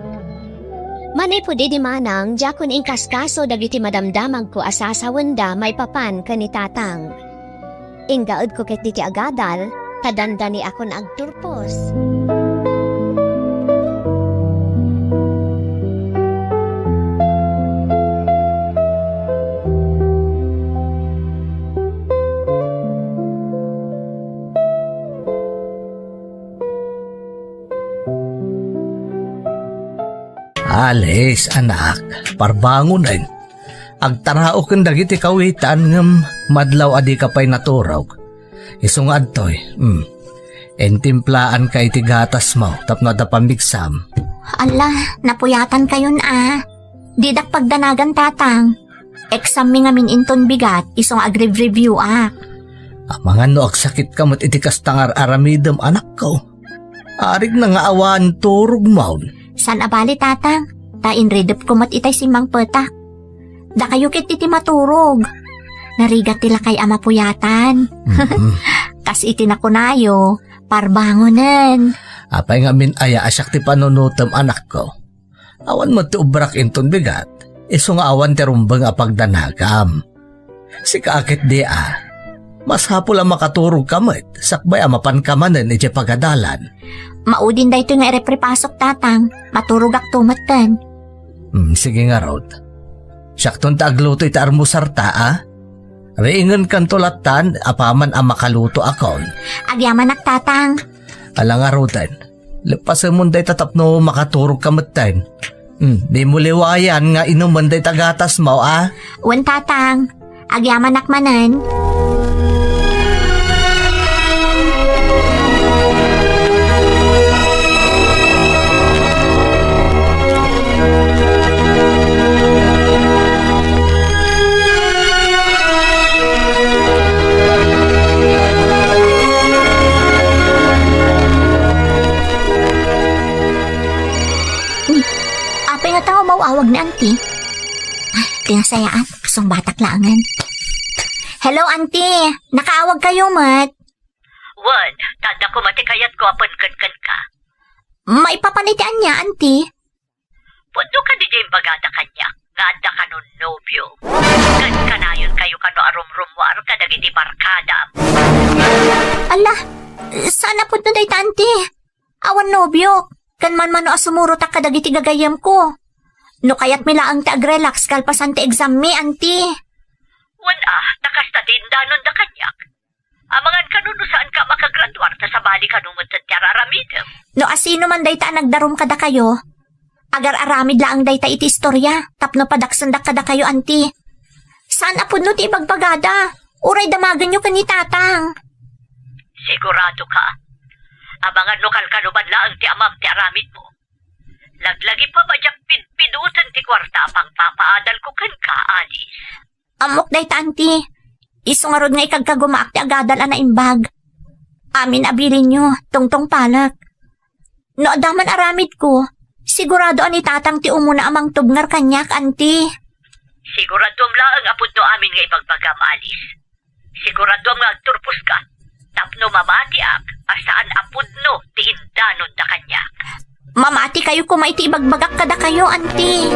Manay po di manang jakon ingkaskaso dagiti madamdamag ko asasawanda may papan kani tatang. Inggaod ko ket ti agadal, tadandani ako na agturpos. Alice, anak, parbangonan. Agtarao kang dagiti kawitan ngam madlaw adi ka pa'y naturog. Isong adtoy, entimplaan kay tigatas mo tapno da pamigsam. Ala, napuyatan kayo na. Didak pagdanagan tatang. Exam mi ngamin inton bigat, isong agri-review Mga no agsakit kamot iti kastangar aramidem anak ko. Arig na nga awan turog maun. San abali tatang? Tain redep ko mat itay si Mang Petak. Da kayo kit iti maturog. Narigat tila kay ama puyatan. Kas iti nakunayo, parbangonen. Apay nga min aya asyak ti panunutem anak ko. Awan mo ti ubrak inton bigat. Iso nga awan ti rumbeng apagdanagam. Si kaakit di mas hapul ang makaturog kamit. Sakbay amapan kamanen iti pagadalan. Maudin da ito nga ireprepasok tatang. Maturog ak tumatan. Sige nga Rod. Syakton ta agluto iti armusarta Reingan kan tulatan apaman ang makaluto akon. Agyaman ak tatang. Ala nga Rodan. Lepasan mo day tatapno makaturog kamatan. Di mo liwayan nga inuman day tagatas mo, ah? Wan tatang, agyaman nakmanan. Apay nga tao mawawag ni auntie. Tinasayaan, kasong batak laangan. Hello, auntie. Nakaawag kayo, mat. Wan, tanda ko matikayat ko apan kan ka. Maipapanitian niya, auntie. Pundo ka di yung bagada kanya. Ngada ka nun nobyo. Kanayon kayo kano arum-rumwar ka dagiti barkada. Ala, sana po na day, auntie. Awan nobyo. Kan man mano asumuro ta kadagiti gagayam ko. No kayat milaang ta agrelax kalpasan ti exam mi, auntie. Wan nakasta din danon da kanyak. Amangan kanuno saan ka makagraduar ta sa bali kanumot sa tiyararamidem. No asino man day ta nagdarum kada kayo. Agar aramid laang day ta iti istorya. Tapno padaksandak kada kayo, auntie. Saan apod no ti ibagbagada? Uray damagan nyo kani tatang. Sigurado ka. Abangan lokal kanuban laang ti amam ti aramid mo. Laglagi pa ba jak pidutan ti kwarta pang papaadal ko kan ka, Alice? Amok day ta, auntie. Isungarod nga ikagkagumaak ti agadal na imbag. Amin abilin nyo, tungtong palak. No adaman aramid ko, sigurado ani tatang ti umuna amang tubngar kanyak, auntie. Sigurado am laang apod no amin nga ibagbagam, Alice. Sigurado am nga agturpos ka. Tapno mamatiak, asaan apod no ti indanon da kanyak. Mamati kayo kumaiti ibagbagak kada kayo, auntie.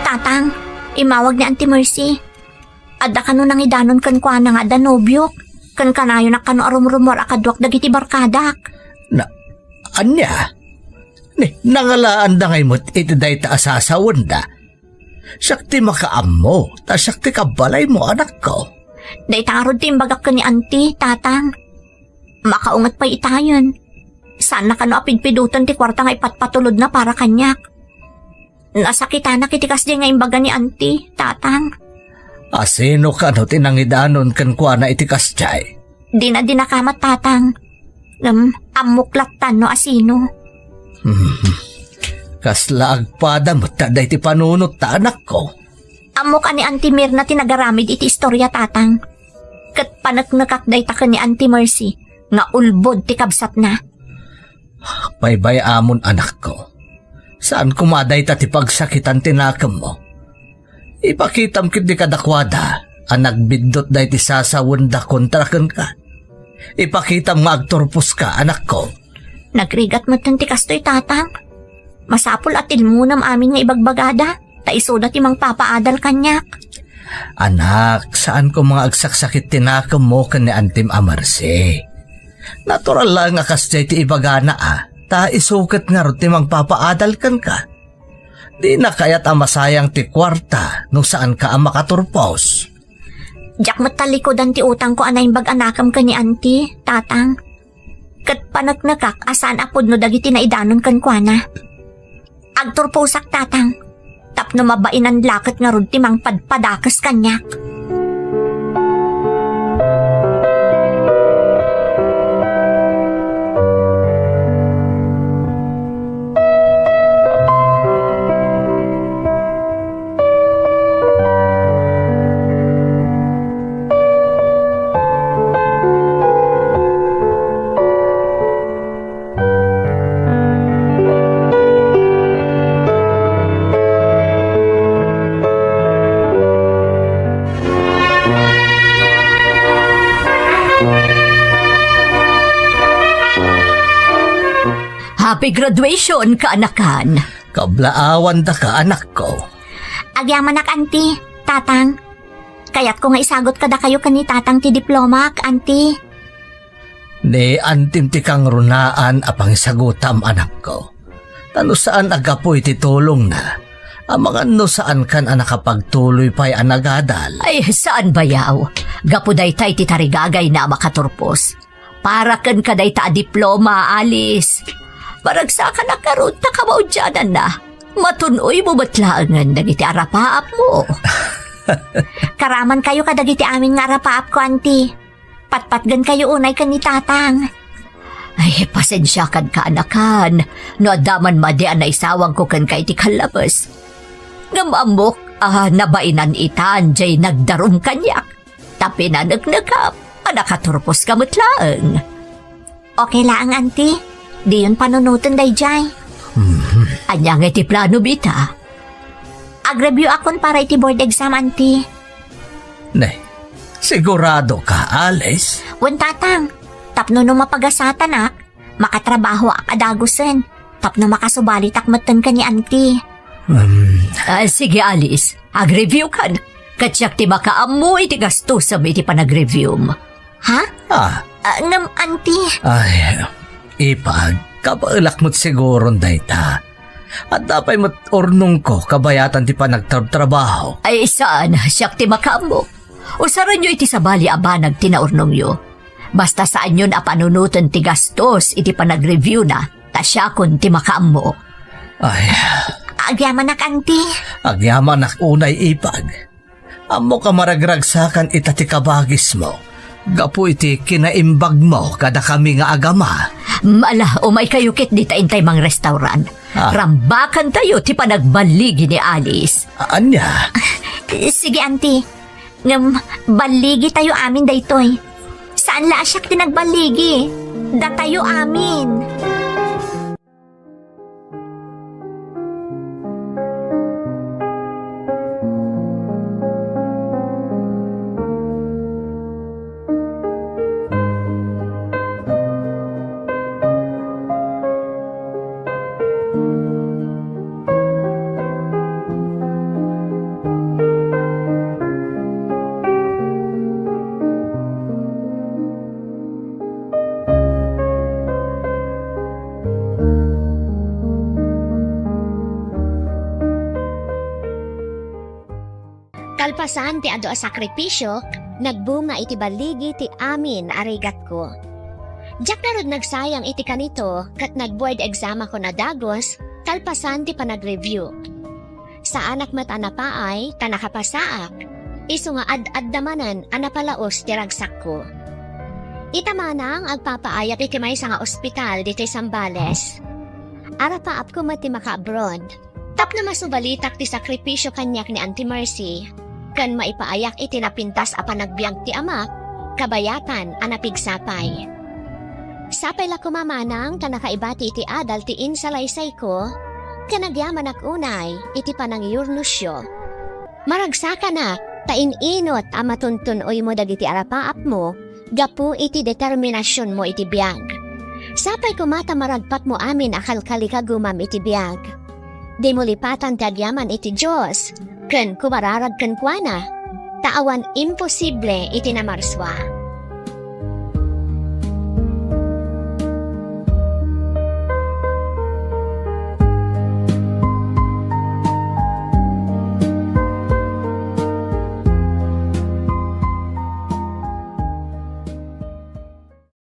Tatang, imawag ni Auntie Mercy. Adda kano nang idanon kan kwa na nga danobyok. Kan kanayo na kano arum-rumor akadwak dagiti barkadak. Anya? Nangalaan da ngay mo't iti day ta asasawan da. Sakti makaammo, ta sakti kabalay mo anak ko. Day tarod timbagak ka ni auntie, tatang. Makaungat pa itayon. Sana kano apidpidutan ti kwarta nga ipatpatulod na para kanyak. Nasakita na kitikas di nga imbaga ni auntie, tatang. Asino ka no tinangidanon kan kwa na itikas jay? Di na dinakamat, tatang. Amuklatan no asino. Kasla agpada mo taday ti panunot ta anak ko. Amok ani Auntie Mirna tinagaramid iti istorya, tatang. Kat panaknakakday ta ka ni Auntie Mercy nga ulbod ti kabsat na. Baybay amon anak ko. Saan kumaday ta ti pagsakitan tinakam mo? Ipakitam kit di kadakwada ang nagbindot day ti sasawon da kontrakan ka. Ipakitam nga agturpos ka anak ko. Nagrigat mo ti kastoy, tatang. Masapul at ilmunam amin nga ibagbagada. Ta isoda ti mang papaadal kanyak. Anak, saan ko mga agsaksakit tinakam mo ka ni Antim Amarse? Natural lang nga kasjay ti ibagana ta isukat nga ro ti mang papaadal kan ka. Di na kaya't masayang ti kwarta no saan ka ang makaturpos. Diyak matalikodan ti utang ko anay bag-anakam ka ni auntie, tatang. Kat panagnakak asan apod no dagiti na idanon kan kwa na. Agturposak, tatang. Tapno mabainan lakat nga rod ti mang padpadakas kanyak. Happy graduation, kaanakan. Kablaawan da ka anak ko. Agyaman ak, auntie, tatang. Kaya't ko nga isagot kada kayo kani tatang ti diploma, auntie. Ni antim ti kang runaan apang sagutam anak ko. Tano saan agapoy ti tulong na. Ang mga no saan kan nakapagtuloy pa'y anagadal. Ay, saan bayaw? Gapuday tay ti tarigagay na makaturpos. Para kan kaday ta diploma, Alice. Baragsakan na karon ta kamaudyanan na. Matunoy mo batlaangan dagiti arapaap mo. Karaman kayo kadagiti amin nga arapaap ko, auntie. Patpatgan kayo unay kan ni tatang. Ay, pasensya kan ka anakan. No adaman madi na isawang ko kan kay ti kalabas. Ngamamok, nabainan itan, jay nagdarum kanyak. Tapi na nagnagap, nakaturpos kamutlaang. Okay lang, auntie. Di yun panunutan day, jay. Anyang iti plano bita. Ag-review akon para iti board exam, auntie. Ne, sigurado ka, Alice? Wan tatang, tapno no mapagasatan makatrabaho ak adagusen. Tapno makasubalit akmatan ka ni auntie. Sige, Alice. Ag-review kan. Katsak ti makaamoy ti gasto sa may ti panag-review mo. Ha? Ah, auntie. ay, ipag, kapailak mo't siguro dayta. At dapay mo't urnong ko kabayatan ti panagtrabaho. Ay, saan? Siyak ti makaamo. Usaran nyo iti sabali abanag tinaurnong yo. Basta saan yun apanunutan ti gastos iti panag-review na. Tasyakon ti makaamo. Ay, Agyaman ak, auntie. agyaman ak unay ipag. Amo ka maragragsakan ita ti kabagis mo. Gapu iti kinaimbag mo kada kami nga agama. Mala, umay kayo kit di taintay mang restaurant. Rambakan tayo ti panagbaligi ni Alice. Anya? Sige, auntie. Baligi tayo amin daytoy. Saan la asyak tinagbaligi? Da tayo amin. Kalpasan ti ado a sakripisyo, nagbunga iti baligi ti amin arigat ko. Diyak na rod nagsayang iti kanito kat nag-board exam ako na dagos, kalpasan ti panag-review. Sa anak mat anapaay, tanakapasaak, iso nga ad-ad damanan anapalaos ti ragsak ko. Itamanang agpapaayat iti may nga ospital diti Sambales. Arapaap ko mati maka-abroad. Tap na masubalitak ti sakripisyo kanyak ni Auntie Mercy, kan maipaayak iti napintas a panagbiag ti ama, kabayatan a napigsapay. Sapay la kumamanang kanakaibati iti adal ti insalaysay ko, kanagyaman ak unay iti panangyurnusyo. Maragsaka na, tain-inot a matuntunoy mo dagiti arapaap mo, gapu iti determinasyon mo iti biag. Sapay kumata maragpat mo amin akalkali kagumam iti biag. Di mo lipatan tagyaman iti Diyos, ken kumararag ken kuana, taawan imposible iti namarswa.